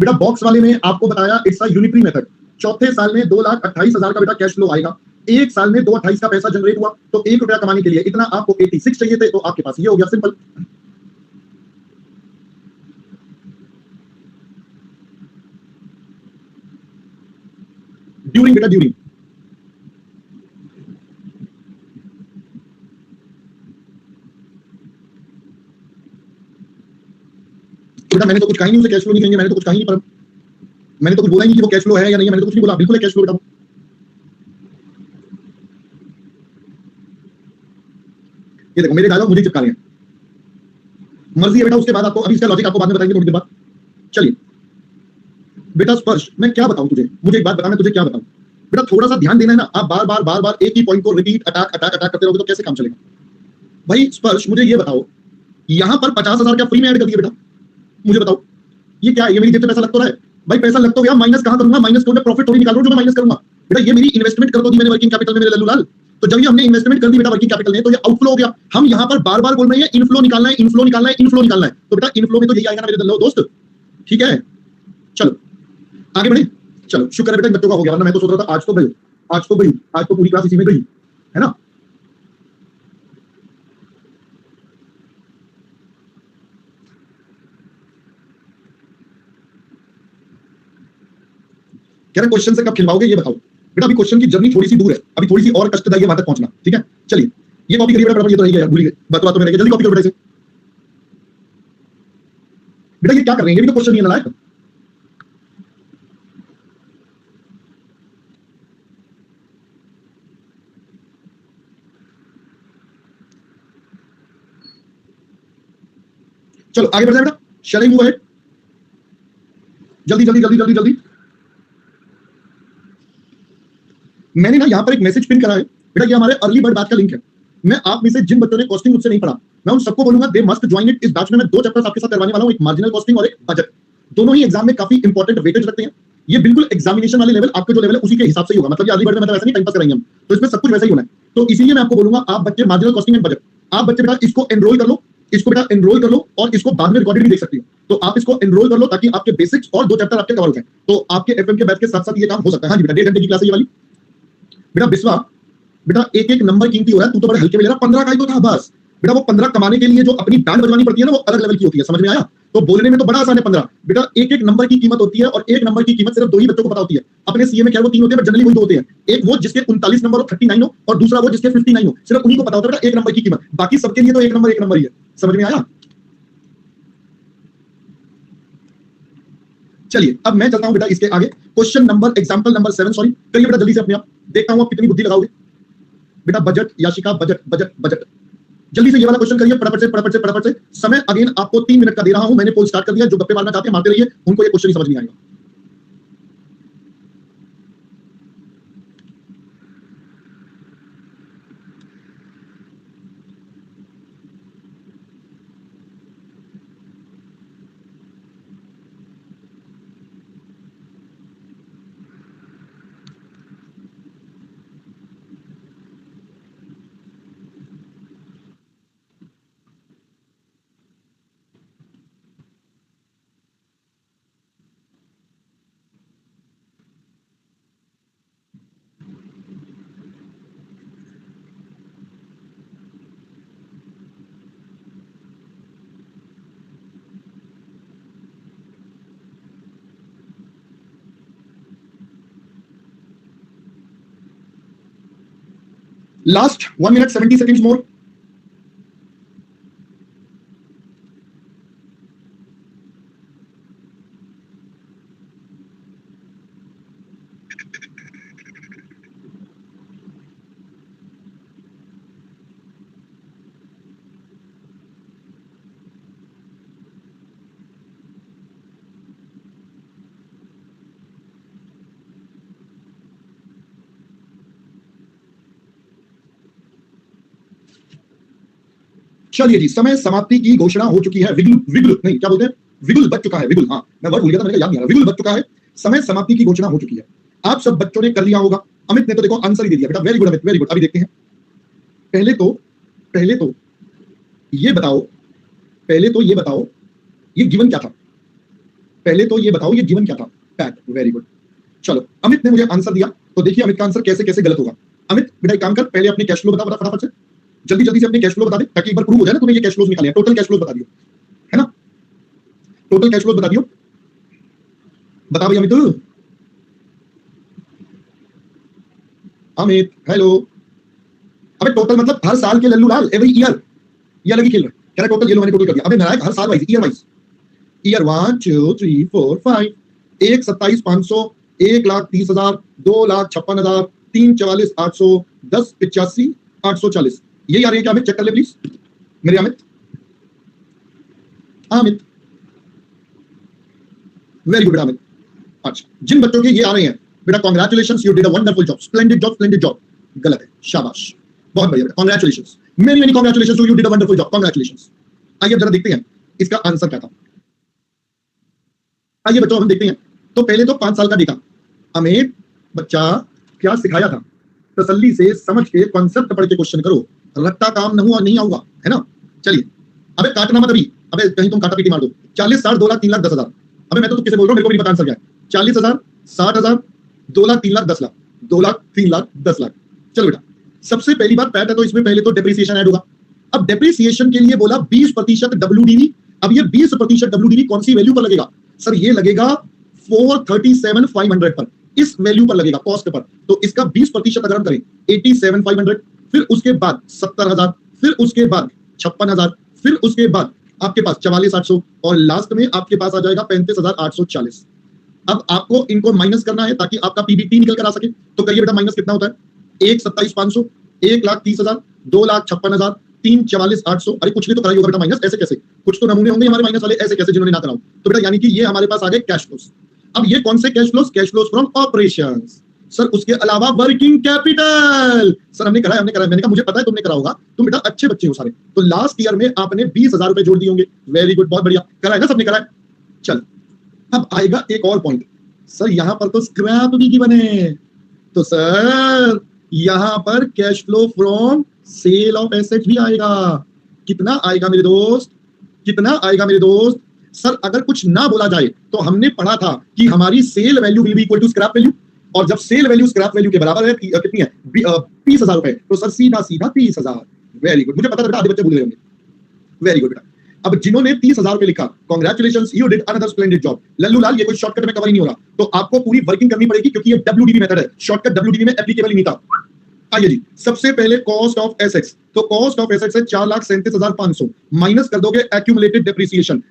बेटा बॉक्स वाले में आपको बताया इट्स अ यूनिटरी मेथड। चौथे साल में 2,28,000 का बेटा कैश फ्लो आएगा। एक साल में 228 का पैसा जनरेट हुआ, तो 1 रुपया कमाने के लिए इतना आपको 86 चाहिए थे, तो आपके पास ये हो गया, सिंपल। ड्यूरिंग बेटा ड्यूरिंग, बेटा मैंने तो कुछ कहा ही नहीं, उसे कैश फ्लो नहीं कहेंगे, मैंने तो कुछ कहा ही नहीं, पर मैंने तो कुछ बोला ही नहीं कि वो कैश फ्लो है या नहीं है, मैंने तो कुछ नहीं बोला, बिल्कुल है कैश फ्लो बेटा। ये देखो मेरे डायलॉग मुझे चिपका रहे हैं, मर्जी है बेटा। उसके बाद आपको, अभी इसका लॉजिक आपको बाद में बताएंगे थोड़ी देर बाद। चलिए बेटा स्पर्श, मैं क्या बताऊं तुझे, मुझे एक बात बता, मैं तुझे क्या बताऊं बेटा, थोड़ा सा ध्यान देना है ना। आप बार बार बार बार एक ही पॉइंट को रिपीट अटैक अटैक अटैक करते रहोगे तो कैसे काम चलेगा भाई। स्पर्श मुझे ये बताओ, यहां पर 50,000 क्या फ्री में ऐड कर दिया बेटा, मुझे बताओ ये क्या है? ये मेरी जेब से पैसा लग तो रहा है भाई, पैसा लग तो गया, माइनस कहां करूंगा? माइनस को मैं प्रॉफिट थोड़ी निकाल रहा हूं जो मैं माइनस करूंगा बेटा। ये मेरी इन्वेस्टमेंट कर दो दी मैंने वर्किंग कैपिटल में मेरे लल्लू लाल, तो जब ये हमने इन्वेस्टमेंट कर दी बेटा वर्किंग कैपिटल में, तो ये आउटफ्लो हो गया। हम यहां पर बार बार बोल रहे हैं इनफ्लो निकालना है, इनफ्लो निकालना है, इनफ्लो निकालना है, तो बेटा इनफ्लो में तो यही आएगा ना मेरे लल्लू दोस्त, ठीक है। चलो आगे बढ़े, चलो शुक्र है बेटा इन बच्चों का हो गया, वरना मैं तो सोच रहा था आज तो गई, आज तो गई, आज तो पूरी क्लास इसी में गई, है ना। कह रहे क्वेश्चन से कब खिलवाओगे ये बताओ बेटा। अभी क्वेश्चन की जर्नी थोड़ी सी दूर है, अभी थोड़ी सी और कष्टदायी है वहां तक पहुंचना, ठीक है। चलिए ये कॉपी करिए बेटा, ये तो रह गया, भूल गए, बात में रह गया, जल्दी कॉपी करो बेटा इसे। बेटा ये क्या कर रहे हैं, ये भी तो क्वेश्चन नहीं है नालायक। चलो आगे बढ़ जाए बेटा, शैल मूव अहेड, जल्दी जल्दी जल्दी जल्दी जल्दी। मैंने ना यहां पर एक मैसेज पिन करा है बेटा, ये हमारे अर्ली बर्ड बैच का लिंक है। मैं आप में से जिन बच्चों ने कॉस्टिंग मुझसे नहीं पढ़ा, मैं उन सबको बोलूंगा दे मस्ट ज्वाइन इट। इस बैच में मैं 2 चैप्टर्स आपके साथ करवाने वाला हूं, एक मार्जिनल कॉस्टिंग और एक बजट। दोनों ही एग्जाम में काफी इंपॉर्टेंट वेटेज रखते हैं। ये बिल्कुल एग्जामिनेशन वाले लेवल, आपका जो लेवल है उसी के हिसाब से ही होगा, मतलब ये अर्ली बर्ड में मतलब ऐसा नहीं टाइम पास कराएंगे हम, तो इसमें सब कुछ वैसा ही होना है। तो इसीलिए मैं आपको बोलूंगा आप बच्चे मार्जिनल कॉस्टिंग एंड बजट, आप बच्चे बेटा इसको एनरोल कर लो, इसको बेटा एनरोल कर लो, और इसको बाद में रिकॉर्डेड भी देख सकते हो, तो आप इसको एनरोल कर लो ताकि आपके बेसिक्स और 2 चैप्टर आपके कवर हो जाए, तो आपके एफएम के बैच के साथ साथ ये काम हो सकता है। हाँ जी बेटा 1.5 घंटे की क्लास है ये वाली। बेटा बिस्वा, बेटा एक एक नंबर कीमती हो रहा है, तू तो बड़े हल्के में ले रहा, 15 का ही तो था बस बेटा। वो 15 कमाने के लिए जो अपनी बैंड बजवानी पड़ती है ना, वो अलग लेवल की होती है, समझ में आया। तो बोलने में तो बड़ा आसान है 15 बेटा, एक एक नंबर की कीमत होती है, और एक नंबर की कीमत सिर्फ 2 ही बच्चों को पता होती है। अपने सीए में क्या वो 3 होते हैं, जनरली वही 2 होते हैं, एक वो जिसके 39 नंबर हो 39 हो, और दूसरा वो जिसके 59 हो, सिर्फ उन्हीं को पता होता है बेटा एक नंबर की कीमत, बाकी सबके लिए तो एक नंबर ही है, समझ में आया। चलिए अब मैं चलता हूं बेटा इसके आगे, question number example number 7, sorry करिए बेटा जल्दी से अपने आप, देखता हूं आप कितनी बुद्धि लगाओगे बेटा। Budget Yashika, budget budget budget, जल्दी से ये वाला क्वेश्चन करिए फटाफट से फटाफट से फटाफट से। समय अगेन आपको 3 मिनट का दे रहा हूं, मैंने पोल स्टार्ट कर दिया, जो गप्पे मारना चाहते हैं मारते रहिए, उनको ये क्वेश्चन ही समझ नहीं आएगा। Last 1 minute 70 seconds more. चलिए जी, समय समाप्ति की घोषणा हो चुकी है। विगुल विगुल नहीं, क्या बोलते हैं, विगुल बच चुका है, विगुल, हाँ मैं वर्ड भूल गया था, मेरे को याद नहीं आ रहा, विगुल बच चुका है, समय समाप्ति की घोषणा हो चुकी है। आप सब बच्चों ने कर लिया होगा। अमित ने तो देखो आंसर ही दे दिया बेटा, very good Amit, very good. अभी देखते हैं, पहले तो ये बताओ, ये गिवन क्या था, पहले तो ये बताओ ये गिवन क्या था? पैट। Very good. चलो अमित ने मुझे आंसर दिया, तो देखिए अमित का आंसर कैसे कैसे गलत होगा। अमित बेटा एक काम कर, पहले अपने कैश फ्लो बता फटाफट से, जल्दी जल्दी से अपने कैश फ्लो बता दे, ताकि एक बार प्रूव हो जाए ना तूने ये कैश फ्लोज निकाले हैं। टोटल कैश फ्लो बता दियो, है ना? टोटल कैश फ्लो बता दियो, बता भाई अमित। अमित हेलो। अबे टोटल मतलब हर साल के लल्लू लाल, एवरी ईयर। ये अलग ही खेल रहा है, कह रहा टोटल, ये लो मैंने टोटल कर दिया। अबे नारायण हर साल वाइज, ईयर वाइज, ईयर 1 2 3 4 5, 1 27,500, 1,30,000, 2,56,000, 3,44,800, 10 85 840। यही आ रही है क्या अमित? चेक कर ले प्लीज मेरे अमित। Amit very good Amit. अच्छा जिन बच्चों के ये आ रहे हैं बेटा, congratulations, you did a wonderful job, splendid job, splendid job. गलत है, शाबाश, बहुत बढ़िया, congratulations, many many congratulations to you, did a wonderful job, congratulations. आइए जरा देखते हैं इसका आंसर क्या था। आइए बच्चों हम देखते हैं। तो पहले तो 5 साल का देखा। अमित बच्चा क्या सिखाया था? तसल्ली से समझ के कॉन्सेप्ट पढ़ के क्वेश्चन करो, रट्टा काम न हुआ नहीं आऊंगा, है ना? चलिए अबे काटना मत अभी, अबे कहीं तुम काटा पीटी मार दो। 40 60 2 लाख 3 लाख 10 हजार। अबे मैं तो किसे बोल रहा हूँ, मेरे को भी पता आंसर क्या है। 40,000, 60,000, 2 लाख 3 लाख 10 लाख, 2 लाख 3 लाख 10 लाख। चलो बेटा सबसे पहली बात पैट है, तो इसमें पहले तो डेप्रिसिएशन ऐड होगा। अब डेप्रिसिएशन के लिए बोला 20% WDV। अब ये 20% WDV कौन सी वैल्यू पर लगेगा? सर ये लगेगा 437,500 पर, इस वैल्यू पर लगेगा, कॉस्ट पर। तो इसका 20% अगर हम करें 87,500, फिर उसके बाद 70,000, फिर उसके बाद 56,000, फिर उसके बाद आपके पास 44,800 और लास्ट में आपके पास आ जाएगा 35,840। अब आपको इनको माइनस करना है ताकि आपका पीबीटी निकल कर आ सके। तो करिए बेटा माइनस कितना होता है? 1,27,500, 1,30,000, 2,56,000, 3,44,800। अरे कुछ नहीं तो कराइए बेटा माइनस, ऐसे कैसे? कुछ तो नमूने होंगे हमारे माइनस वाले, ऐसे कैसे जिन्होंने ना कराओ। तो बेटा यानी कि ये हमारे पास आ गए कैश फ्लोस। अब ये कौन से cash flows? Cash flows from operations. Sir उसके अलावा वर्किंग कैपिटल। सर हमने कराया, मैंने कहा मुझे पता है तुमने करा होगा, तुम बेटा अच्छे बच्चे हो सारे। तो लास्ट ईयर में आपने 20,000 रुपए जोड़ दिए होंगे। वेरी गुड, बहुत बढ़िया, कराया ना सबने, कराया। चल अब आएगा एक और पॉइंट। सर यहां पर तो स्क्रैप भी गिवन है, तो सर यहां पर cash flow from sale of assets भी आएगा। कितना आएगा मेरे दोस्त? कितना आएगा मेरे दोस्त? सर अगर कुछ ना बोला जाए तो हमने पढ़ा था कि हमारी sale value will be equal to scrap value, और जब सेल वैल्यू स्क्रैप वैल्यू के बराबर है कितनी है? 30,000 रुपए, तो सर सीधा सीधा 30,000। वेरी गुड, मुझे पता था बेटा आधे बच्चे भूल गए होंगे। वेरी गुड बेटा। अब जिन्होंने 30,000 रुपए लिखा, congratulations, you did another splendid job. Lallu Lal ये कोई शॉर्टकट में कवर नहीं हो रहा, तो आपको पूरी वर्किंग करनी पड़ेगी क्योंकि ये WDV मेथड है, शॉर्टकट WDV में एप्लीकेबल ही नहीं था। आइए जी, सबसे पहले कॉस्ट ऑफ एसेट्स। तो कॉस्ट ऑफ एसेट्स है 4,37,500, माइनस कर दोगे एक्यूमुलेटेड डेप्रिसिएशन।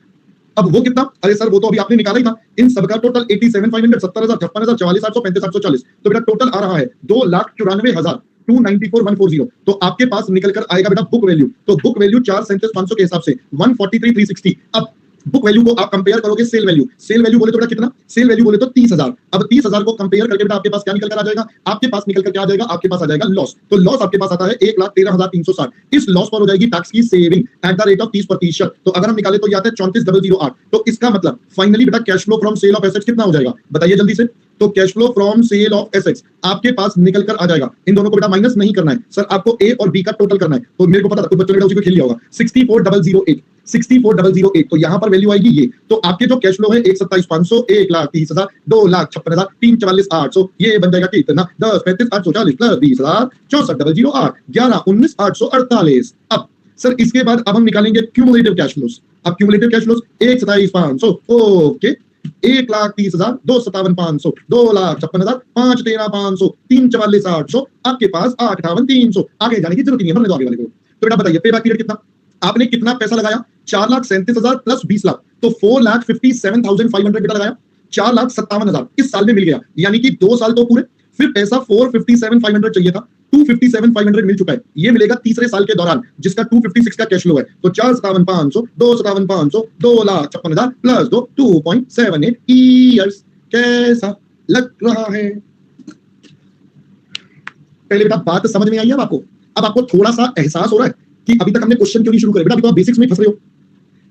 अब वो कितना? अरे सर वो तो अभी आपने निकाला ही था। इन सबका टोटल 87,500, 70,000, 56,000, 44,800, 35,840। तो बेटा टोटल आ रहा है 2,94,000, 294,140। तो आपके पास निकल कर आएगा बेटा बुक वैल्यू। तो बुक वैल्यू 4,37,500 के हिसाब से 143,360। अब बुक वैल्यू को आप कंपेयर करोगे सेल वैल्यू। सेल वैल्यू बोले तो बेटा कितना? सेल वैल्यू बोले तो 30,000। अब 30,000 को कंपेयर करके बेटा आपके पास क्या निकल कर आ जाएगा? आपके पास निकल कर क्या आ जाएगा? आपके पास आ जाएगा लॉस। तो लॉस आपके पास आता है 1,13,360। इस लॉस पर हो जाएगी टैक्स की saving at the rate of 30%। तो अगर हम निकाले तो ये आता है 34,008। तो इसका मतलब फाइनली बेटा cash flow from sale of assets कितना हो जाएगा? बताइए जल्दी से। तो cash flow from sale of assets आपके पास निकल कर आ जाएगा। इन दोनों को बेटा माइनस नहीं करना है सर, आपको ए और बी का टोटल करना है। तो मेरे को पता था, तो बच्चों ने बेटा उसी को खेल लिया होगा। 64,008, 64,008। तो यहां पर वैल्यू आएगी ये। तो आपके जो कैश फ्लो है 1,27,500, 1,30,000, 2,56,000, 3,44,800, ये बन जाएगा कितना? 10 35,840 प्लस 20,000, 64,008, 11 19,848। अब सर इसके बाद अब हम निकालेंगे क्यूमुलेटिव कैश फ्लोस। अब क्यूमुलेटिव कैश फ्लोस 1,27,500, ओके, 1,30,000, 2,57,500, 2,56,000, 5,13,500, 3,44,800, आपके पास 8,58,300। आगे जाने की जरूरत नहीं है, भरने दो आगे वाले को। तो बेटा बताइए पे बैक पीरियड कितना? आपने कितना पैसा लगाया? 4,37,000 प्लस 20 लाख, तो 4,57,500 बेटा लगाया। 4,57,000 इस साल में मिल गया, यानी कि 2 साल तो पूरे। फिर पैसा 4,57,500 चाहिए था, 2,57,500 मिल चुका है। ये मिलेगा तीसरे साल के दौरान, जिसका 256 का कैश फ्लो है। तो 4,57,500, 2,57,500, 2,56,000 प्लस 2.78 ईयर्स। कैसा लग रहा है? पहले बेटा बात समझ में आई है आपको? अब आपको थोड़ा सा एहसास हो रहा है कि अभी तक हमने क्वेश्चन क्यों नहीं शुरू करे? बेटा अभी तो आप बेसिक्स में फंस रहे हो।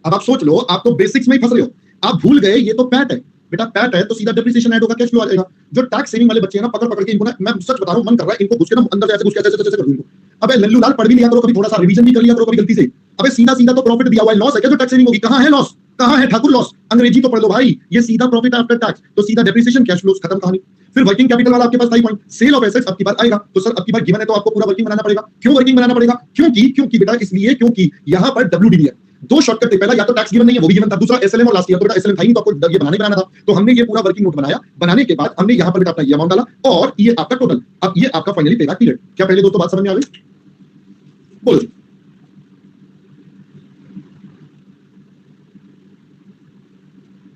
अब आप सोच लो, आप तो बेसिक्स में ही फंस रहे हो। आप भूल गए ये तो पैट है बेटा, पैट है तो सीधा डेप्रिसिएशन ऐड होगा, कैश फ्लो आ जाएगा। जो टैक्स सेविंग वाले बच्चे हैं ना, पकड़ पकड़ के इनको ना, मैं सच बता रहा हूं, मन कर रहा है इनको घुस के ना अंदर से ऐसे घुस के ऐसे कर दूं इनको। अबे लल्लू लाल पढ़ भी लिया करो, कभी थोड़ा सा रिवीजन भी कर लिया करो कभी गलती से। अबे सीधा सीधा तो प्रॉफिट दिया हुआ है, लॉस है क्या जो टैक्स सेविंग होगी? कहां है लॉस? कहां है ठाकुर लॉस? अंग्रेजी तो पढ़ लो भाई, ये सीधा प्रॉफिट आफ्टर टैक्स, तो सीधा डेप्रिसिएशन, कैश फ्लोस, खत्म कहानी। फिर वर्किंग कैपिटल वाला आपके पास था ही पॉइंट, सेल ऑफ एसेट्स अब की बार आएगा। तो सर अब की बार गिवन है तो आपको पूरा वर्किंग बनाना पड़ेगा। क्यों वर्किंग बनाना पड़ेगा? क्योंकि बेटा इसलिए क्योंकि यहां पर डब्ल्यूडीबी है। दो शॉर्टकट थे, पहला या तो टैक्स गिवन नहीं है वो भी गिवन था, दूसरा एसएलएम और लास्ट ईयर तो बेटा एसएलएम था ही, तो आपको ये बनाना था। तो हमने ये पूरा वर्किंग नोट बनाया, बनाने के बाद हमने यहां पर बेटा अपना ये अमाउंट डाला और ये आपका टोटल। अब ये आपका फाइनली पेबैक पीरियड। क्या पहले दोस्तों बात समझ में आ गई? बोलो।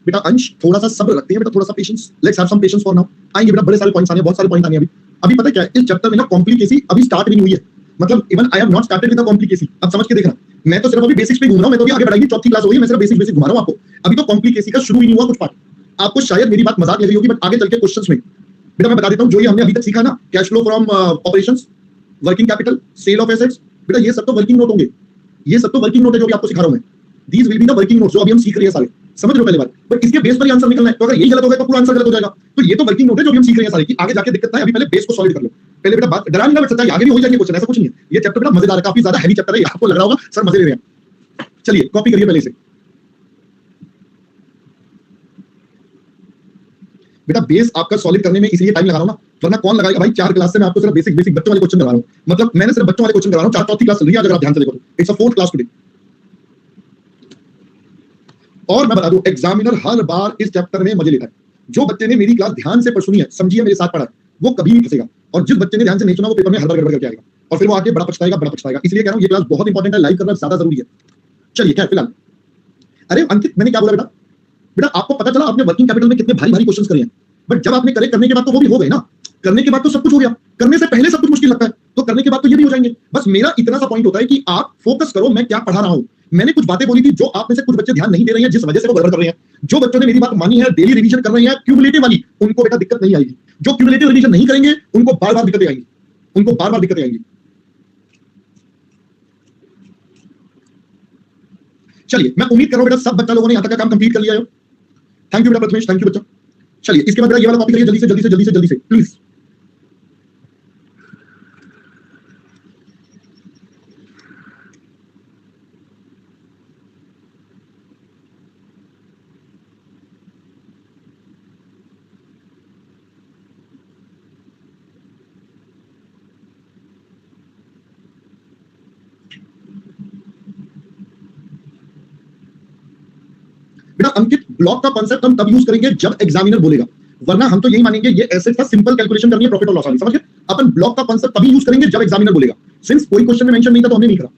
बेटा अंश थोड़ा सा सब्र रखते हैं बेटा, थोड़ा सा patience, let's have some patience for now. आएंगे बेटा, बड़े सारे पॉइंट्स आने हैं, बहुत सारे पॉइंट्स आने हैं अभी पता है क्या है, इस चैप्टर में ना कॉम्प्लिकेसी अभी स्टार्ट भी नहीं हुई है। मतलब even I have not started with the complicacy. अब समझ के देखना, मैं तो सिर्फ अभी बेसिक्स पे घूम रहा हूं, मैं तो अभी आगे बढ़ाई चौथी क्लास हो गई, मैं सिर्फ बेसिक घुमा रहा हूं आपको। अभी तो कॉम्प्लिकेसी का शुरू ही नहीं हुआ कुछ पार्ट। आपको शायद मेरी बात मजाक लग रही होगी, बट आगे चल के क्वेश्चंस में बेटा मैं बता देता हूं, जो ये हमने अभी तक सीखा ना, cash flow from operations, working capital, sale of assets, बेटा ये सब तो वर्किंग नोट होंगे, ये सब तो वर्किंग नोट है जो भी आपको सिखा रहा हूं मैं। These will be the working notes जो अभी हम सीख रहे हैं सारे, समझ रहे हो पहले बात। बट इसके बेस पर ही आंसर निकलना है, तो अगर यही गलत हो गया तो पूरा आंसर गलत हो जाएगा। तो ये तो वर्किंग नोट है जो भी हम सीख रहे हैं सारे, कि आगे जाके दिक्कत ना है, अभी पहले बेस को सॉल्व कर लो। पहले बेटा बात डरा नहीं ना, सच्चाई आगे भी हो जाएगी क्वेश्चन, ऐसा कुछ नहीं है। ये चैप्टर बेटा मजेदार है, काफी ज्यादा हैवी चैप्टर है, आपको लग रहा होगा सर मजे ले रहे हैं। चलिए कॉपी करिए पहले से बेटा, बेस आपका सॉलिड करने में इसलिए टाइम लगा रहा हूं ना, वरना कौन लगाएगा भाई। 4 क्लास से मैं आपको सिर्फ बेसिक बच्चों वाले क्वेश्चन करा रहा हूं, मतलब मैंने सिर्फ बच्चों वाले क्वेश्चन करा रहा हूं। चौथी क्लास चल रही है, अगर आप ध्यान से देखो तो it's a 4th class today. और मैं बता दूं, एग्जामिनर हर बार इस चैप्टर में मजे लेता है। जो बच्चे ने मेरी क्लास ध्यान से सुनी है, समझिए मेरे साथ पढ़ा, वो कभी नहीं फंसेगा। और जिस बच्चे ने ध्यान से नहीं सुना, वो पेपर में हड़बड़ गड़बड़ करके आएगा और फिर वो आके बड़ा पछताएगा। इसलिए कह रहा हूं ये क्लास बहुत इंपॉर्टेंट है, लाइव करना ज्यादा जरूरी है। चलिए क्या फिलहाल, अरे अंकित मैंने क्या बोला बेटा? बेटा आपको पता चला आपने वर्किंग कैपिटल में कितने भारी भारी क्वेश्चंस करे हैं, बट जब आपने करने के बाद तो वो भी हो गए ना। करने के बाद तो सब कुछ हो गया, करने से पहले सब कुछ मुश्किल लगता है, तो करने के बाद तो ये भी हो जाएंगे। बस मेरा इतना सा पॉइंट होता है कि आप फोकस करो मैं क्या पढ़ा रहा हूं। मैंने कुछ बातें बोली थी जो आप में से कुछ बच्चे ध्यान नहीं दे रहे हैं, जिस वजह से वो गड़बड़ कर रहे हैं। जो बच्चों ने मेरी बात मानी है, डेली रिवीजन कर रहे हैं क्यूमुलेटिव वाली, उनको बेटा दिक्कत नहीं आएगी। जो क्यूमुलेटिव रिवीजन नहीं करेंगे उनको बार बार दिक्कतें आएंगी, उनको बार बार दिक्कतें आएंगी। चलिए मैं उम्मीद कर रहा हूं बेटा सब बच्चा लोगों ने यहां तक का काम कंप्लीट कर लिया है। थैंक यू बेटा प्रथमेश, थैंक यू बच्चा। चलिए इसके बाद ये वाला कॉपी करिए जल्दी से प्लीज। बेटा अंकित, ब्लॉक का कांसेप्ट हम तब यूज करेंगे जब एग्जामिनर बोलेगा, वरना हम तो यही मानेंगे ये एसेट का सिंपल कैलकुलेशन करनी है, प्रॉफिट और लॉस वाली, समझ गए? अपन ब्लॉक का कांसेप्ट तभी यूज करेंगे जब एग्जामिनर बोलेगा। सिंस कोई क्वेश्चन में मेंशन नहीं था तो हमने नहीं करा।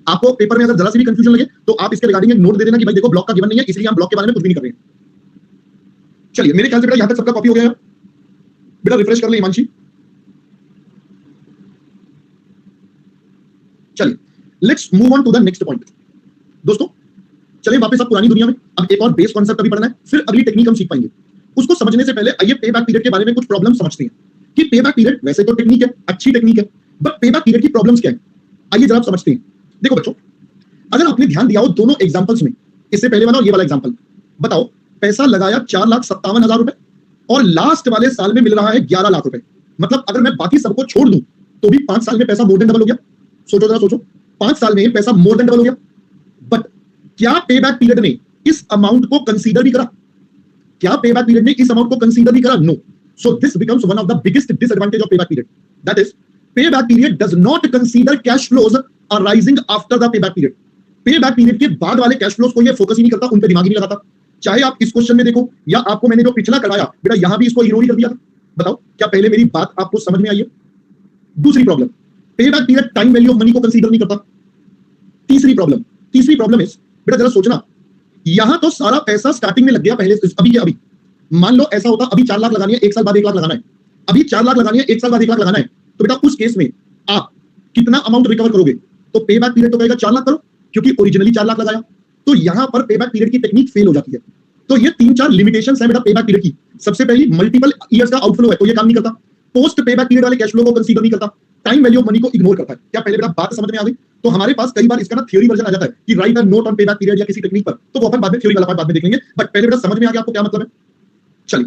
आपको पेपर में अगर जरा सी भी कंफ्यूजन लगे तो आप इसके रिगार्डिंग एक नोट दे देना कि भाई देखो ब्लॉक का गिवन नहीं है, इसलिए हम ब्लॉक के बारे में कुछ भी नहीं कर रहे हैं। चलिए मेरे ख्याल से बेटा यहां तक सबका कॉपी हो गया है। बेटा रिफ्रेश कर ले हिमांशी। चलिए let's move on to the next point. दोस्तों चलिए वापस अब पुरानी दुनिया में, अब एक और बेस कॉन्सेप्ट अभी पढ़ना है, फिर अगली टेक्निक हम सीख पाएंगे। उसको समझने से पहले आइए पे बैक पीरियड के बारे में कुछ प्रॉब्लम समझते हैं कि पे बैक पीरियड वैसे तो टेक्निक है, अच्छी टेक्निक है, बट पे बैक पीरियड की प्रॉब्लम्स क्या है, आइए जरा समझते हैं। देखो बच्चों, अगर आपने ध्यान दिया हो दोनों एग्जांपल्स में, इससे पहले वाला और ये वाला एग्जांपल, बताओ पैसा लगाया 4,57,000 रुपए और लास्ट वाले साल में मिल रहा है 11 लाख रुपए। मतलब अगर मैं बाकी सबको छोड़ दूं तो भी 5 साल में पैसा मोर देन डबल हो गया। सोचो जरा सोचो, 5 साल में पैसा मोर देन डबल हो गया। बट क्या पे बैक पीरियड ने इस अमाउंट को कंसीडर भी करा? क्या पे बैक पीरियड ने इस अमाउंट को कंसीडर भी करा? No. So this becomes one of the biggest disadvantage of pay back period, that is pay back period does not consider cash flows arising after the pay back period. Pay back period के बाद वाले cash flows को ये focus ही नहीं करता, उन पे दिमाग ही नहीं लगाता। चाहे आप इस क्वेश्चन में देखो या आपको मैंने जो पिछला कराया बेटा, यहां भी इसको इग्नोर ही कर दिया था। बताओ क्या पहले मेरी बात आपको समझ में आई है? दूसरी प्रॉब्लम, पे back period time value of money को कंसीडर नहीं करता। तीसरी प्रॉब्लम इज बेटा जरा सोचना, यहां तो सारा पैसा स्टार्टिंग में लग गया पहले, अभी के अभी। मान लो ऐसा होता अभी 4 लाख लगानी है, 1 साल बाद 1 लाख लगाना है, अभी 4 लाख लगानी है, 1 साल बाद 1 लाख लगाना है, तो बेटा उस केस में आप कितना अमाउंट रिकवर करोगे? तो पे बैक पीरियड तो कहेगा 4 लाख करो, क्योंकि ओरिजिनली 4 लाख लगाया। तो यहां पर पे बैक पीरियड की टेक्निक फेल हो जाती है। तो ये 3-4 लिमिटेशंस है बेटा पे बैक पीरियड की। सबसे पहली, मल्टीपल ईयर्स का आउटफ्लो है तो ये काम नहीं करता। पोस्ट पे बैक पीरियड वाले कैश फ्लो को कंसीडर नहीं करता। टाइम वैल्यू ऑफ मनी को इग्नोर करता है। क्या पहले बेटा बात समझ में आ गई? तो हमारे पास कई बार इसका ना थ्योरी वर्जन आ जाता है कि राइट अ नोट ऑन पे बैक पीरियड या किसी टेक्निक पर, तो वो अपन बाद में थ्योरी वाला पार्ट बाद में देख लेंगे। बट पहले बेटा समझ में आ गया आपको क्या मतलब है? चलिए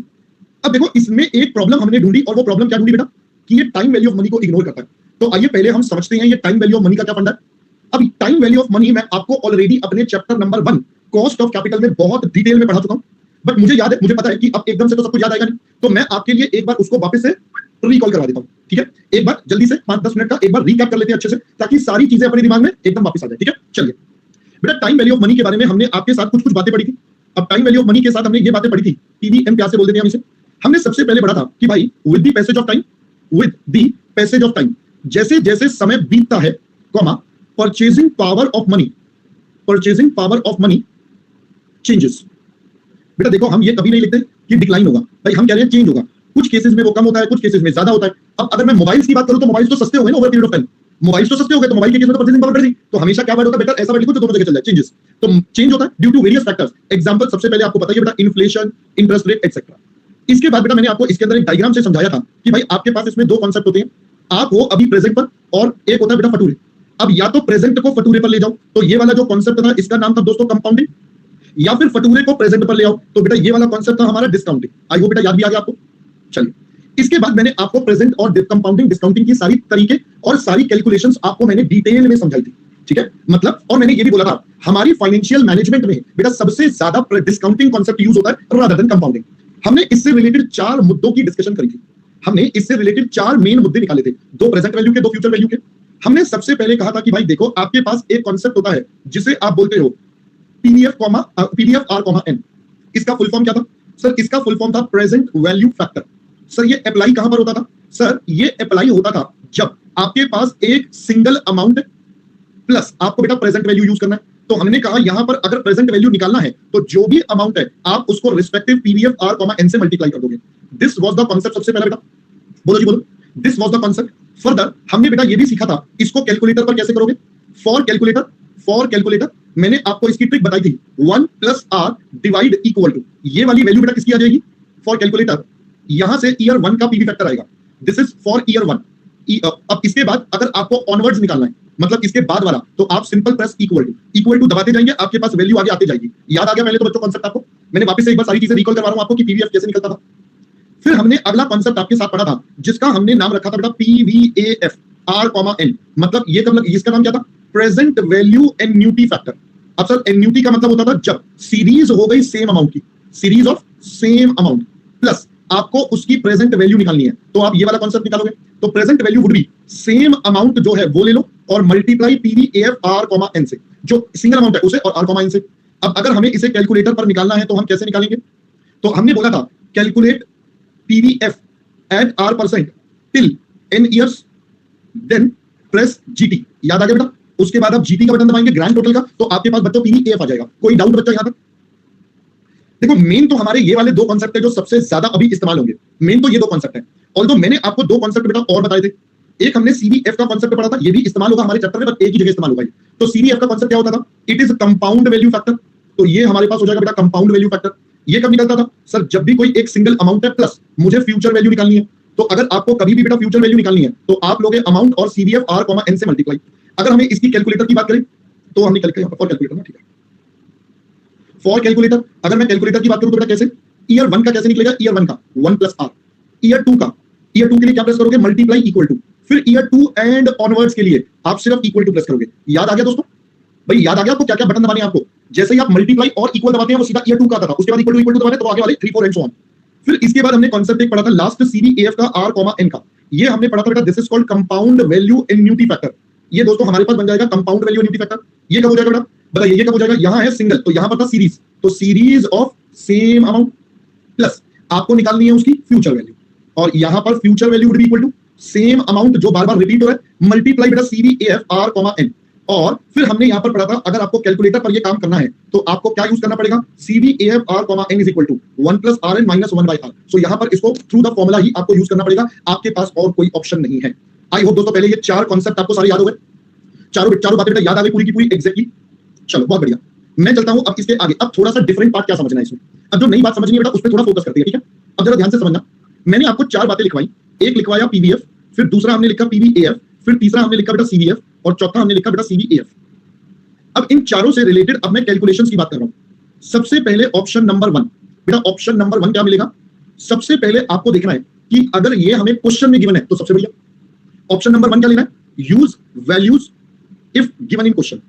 अब देखो, इसमें एक प्रॉब्लम हमने ढूंढी, और वो प्रॉब्लम क्या ढूंढी बेटा? कि ये टाइम वैल्यू ऑफ मनी को इग्नोर करता है। तो आइए पहले हम समझते हैं ये टाइम वैल्यू ऑफ मनी का क्या फंडा है। अब टाइम वैल्यू ऑफ मनी मैं आपको ऑलरेडी अपने chapter number 1 cost of capital में बहुत डिटेल में पढ़ा चुका हूं, बट मुझे याद है, मुझे पता है कि अब एकदम से तो सब कुछ याद आएगा नहीं, तो मैं आपके लिए एक बार उसको वापस से रिकॉल करवा देता हूं। ठीक है, एक बार जल्दी से 5-10 मिनट का एक बार रिकैप कर लेते हैं अच्छे से, ताकि सारी चीजें अपने दिमाग में एकदम वापस आ जाए। ठीक है, चलिए बेटा, टाइम वैल्यू ऑफ मनी के बारे में हमने आपके साथ कुछ कुछ बातें पढ़ी थी। अब टाइम वैल्यू ऑफ मनी के साथ हमने ये बातें पढ़ी थी, पीवीएम क्या से बोलते थे हम इसे। हमने सबसे पहले पढ़ा था कि भाई with the passage of time, with the passage of time, जैसे जैसे समय बीतता है, comma, purchasing power of money, purchasing power of money changes. बेटा देखो, हम ये कभी नहीं लिखते कि डिक्लाइन होगा, भाई हम कह रहे हैं चेंज होगा। कुछ केसेस में वो कम होता है, कुछ केसेस में ज्यादा होता है। अब अगर मैं मोबाइल्स की बात करूं तो मोबाइल्स तो सस्ते हो गए ना over period of time, mobiles तो सस्ते हो गए, तो मोबाइल के केस में तो परचेजिंग पावर बढ़ गई। तो हमेशा क्या वर्ड होता है बेटा, ऐसा वर्ड लिखो जो दोनों जगह चल जाए, चेंजेस। तो चेंज होता है due to various factors. Example सबसे पहले आपको बताइए बेटा, इन्फ्लेशन, इंटरेस्ट रेट एक्सेट्रा। इसके बाद बेटा मैंने आपको इसके अंदर एक डायग्राम से समझाया था कि भाई आपके पास इसमें दो कॉन्सेप्ट होते हैं, आप हो अभी प्रेजेंट पर, और एक होता है बेटा फटूरे। अब या तो प्रेजेंट को फटूरे पर ले जाओ, तो ये वाला जो कॉन्सेप्ट था इसका नाम था दोस्तों कंपाउंडिंग, या फिर फटूरे को प्रेजेंट पर ले आओ तो बेटा ये वाला कॉन्सेप्ट था हमारा डिस्काउंटिंग। आई होप बेटा याद भी आ गया आपको। चलिए, इसके बाद मैंने आपको प्रेजेंट और कंपाउंडिंग डिस्काउंटिंग की सारी तरीके और सारी कैलकुलेशंस आपको मैंने डिटेल में समझाई थी। ठीक है, मतलब, और मैंने ये भी बोला था हमारी फाइनेंशियल मैनेजमेंट में बेटा सबसे ज्यादा डिस्काउंटिंग कॉन्सेप्ट यूज होता है रादर देन कंपाउंडिंग। हमने इससे रिलेटेड 4 मुद्दों की डिस्कशन करी थी। हमने इससे रिलेटेड 4 मेन मुद्दे निकाले थे, 2 प्रेजेंट वैल्यू के, 2 फ्यूचर वैल्यू के। हमने सबसे पहले कहा था कि भाई देखो, आपके पास एक कॉन्सेप्ट होता है जिसे आप बोलते हो पीवीएफ आर एन। इसका फुल फॉर्म क्या था सर? इसका फुल फॉर्म था प्रेजेंट वैल्यू फैक्टर। सर ये अप्लाई कहां पर होता था? सर ये अप्लाई होता था जब आपके पास एक सिंगल अमाउंट प्लस आपको बेटा प्रेजेंट वैल्यू यूज करना है। तो हमने कहा यहां पर अगर प्रेजेंट वैल्यू निकालना है तो जो भी अमाउंट है आप उसको रिस्पेक्टिव पीवीएफ आर एन से मल्टीप्लाई कर दोगे। दिस वाज द कॉन्सेप्ट सबसे पहला बेटा, बोलो जी बोलो, this was the concept. Further हमने बेटा ये भी सीखा था इसको कैलकुलेटर पर कैसे करोगे। फॉर कैलकुलेटर मैंने आपको इसकी ट्रिक बताई थी, 1 plus R divide equal to, ये वाली वैल्यू बेटा किसकी आ जाएगी फॉर कैलकुलेटर, यहां से ईयर 1 का पीवी फैक्टर आएगा। This is for year 1। अब इसके बाद अगर आपको ऑनवर्ड्स निकालना है, मतलब इसके बाद वाला, तो आप सिंपल प्रेस इक्वल टू दबाते जाएंगे, आपके पास वैल्यू आगे आते जाएगी। याद आ गया पहले तो बच्चों कॉन्सेप्ट आपको? मैंने वापस से एक बार सारी चीजें रिकॉल करवा रहा हूं आपको कि पीवीएफ कैसे निकलता था। फिर हमने अगला कॉन्सेप्ट आपके साथ पढ़ा था जिसका हमने नाम रखा था बेटा पीवीएफ आर एन। मतलब ये कब, इसका नाम क्या था? Present value annuity factor. अब सर एन्युटी का मतलब होता था जब सीरीज हो गई सेम अमाउंट की, series of same amount plus आपको उसकी प्रेजेंट वैल्यू निकालनी है, तो आप ये वाला कॉन्सेप्ट निकालोगे। तो present value would B same amount जो है वो ले लो और मल्टीप्लाई पीवीएफ आर एन से, जो सिंगल अमाउंट है उसे, और आर एन से। अब अगर हमें इसे कैलकुलेटर पर निकालना है तो हम कैसे निकालेंगे? तो हमने बोला था calculate PVF at R% till n years, then press GT. याद आ गया बेटा? उसके बाद आप जीटी का बटन दबाएंगे ग्रैंड टोटल का, तो आपके पास बच्चों पीवीएफ आ जाएगा। कोई डाउट बच्चा यहां तक? देखो मेन तो हमारे ये वाले 2 कॉन्सेप्ट है जो सबसे ज्यादा अभी इस्तेमाल होंगे। मेन तो ये 2 कॉन्सेप्ट है, ऑल्दो मैंने आपको 2 कॉन्सेप्ट बेटा और बताए थे। एक हमने सीवीएफ का कॉन्सेप्ट पढ़ा था, ये भी इस्तेमाल होगा हमारे चैप्टर में, बट एक ही जगह इस्तेमाल होगा। तो सीवीएफ का कॉन्सेप्ट क्या होता था? It is compound value factor. तो ये हमारे पास हो जाएगा बेटा कंपाउंड वैल्यू फैक्टर। ये कब निकलता था? सर जब भी कोई एक सिंगल अमाउंट है प्लस मुझे फ्यूचर वैल्यू निकालनी है। तो अगर आपको कभी भी बेटा फ्यूचर वैल्यू निकालनी है तो आप लोगे अमाउंट और सीवीएफ आर एन से मल्टीप्लाई। अगर हमें इसकी कैलकुलेटर की बात करें तो हमने कैलकुलेटर फॉर कैलकुलेटर ना, ठीक है, फॉर कैलकुलेटर अगर मैं कैलकुलेटर की बात करूं तो बेटा कैसे? ईयर 1 का कैसे निकलेगा? ईयर 1 का 1 प्लस आर। ईयर 2 का, ईयर 2 के लिए क्या प्रेस करोगे? Multiply equal to. फिर ईयर 2 एंड ऑनवर्ड्स के लिए आप सिर्फ इक्वल टू प्रेस करोगे। याद आ गया दोस्तों? भाई याद आ गया आपको क्या क्या बटन दबाने हैं आपको? जैसे ही आप मल्टीप्लाई और इक्वल दबाते हैं वो सीधा ईयर 2 का आता था, उसके बाद इक्वल टू दबाते हैं तो आगे वाले 3 4 एंड सो ऑन। फिर इसके बाद हमने कॉन्सेप्ट एक पढ़ा था लास्ट सीवीएफ का आर एन का, ये हमने पढ़ा था बेटा this is called compound value annuity factor. ये दोस्तों हमारे पास बन जाएगा कंपाउंड वैल्यू एन्युटी फैक्टर। ये कब हो जाएगा बेटा? बताइए ये कब हो जाएगा? यहां है सिंगल, तो यहां पर था सीरीज, तो series of same amount plus आपको निकालनी है उसकी फ्यूचर वैल्यू, और यहां पर future value would be equal to same amount जो बार बार रिपीट हो रहा है मल्टीप्लाई बेटा सीवीएफ आर एन। और फिर हमने यहां पर पढ़ा था अगर आपको कैलकुलेटर पर ये काम करना है तो आपको क्या यूज करना पड़ेगा? CVF R N is equal to 1 plus R N minus 1 by R. सो यहां पर इसको थ्रू द फॉर्मूला ही आपको यूज करना पड़ेगा, आपके पास और कोई ऑप्शन नहीं है। आई होप दोस्तों पहले ये 4 कॉन्सेप्ट आपको सारे याद हो गए, चारों बातें बेटा याद आ गई पूरी की पूरी एग्जैक्टली। चलो बहुत बढ़िया, मैं चलता हूं अब इसके आगे। अब थोड़ा सा डिफरेंट पार्ट क्या समझना है इसमें, अब जो नई बात समझनी है बेटा उस पर थोड़ा फोकस करते हैं, ठीक है? अब जरा ध्यान से समझना, मैंने आपको 4 बातें लिखवाई, एक लिखवाया पीवीएफ, फिर दूसरा हमने लिखा पीवीएफ, फिर तीसरा हमने लिखा बेटा सीवीएफ, और चौथा हमने लिखा बेटा सीवीएफ। अब इन चारों से रिलेटेड अब मैं कैलकुलेशंस की बात कर रहा हूं। सबसे पहले ऑप्शन नंबर 1 बेटा, ऑप्शन नंबर 1 क्या मिलेगा? सबसे पहले आपको देखना है कि अगर ये हमें क्वेश्चन में गिवन है तो सबसे बढ़िया ऑप्शन नंबर 1 क्या लेना है? Use values if given in question.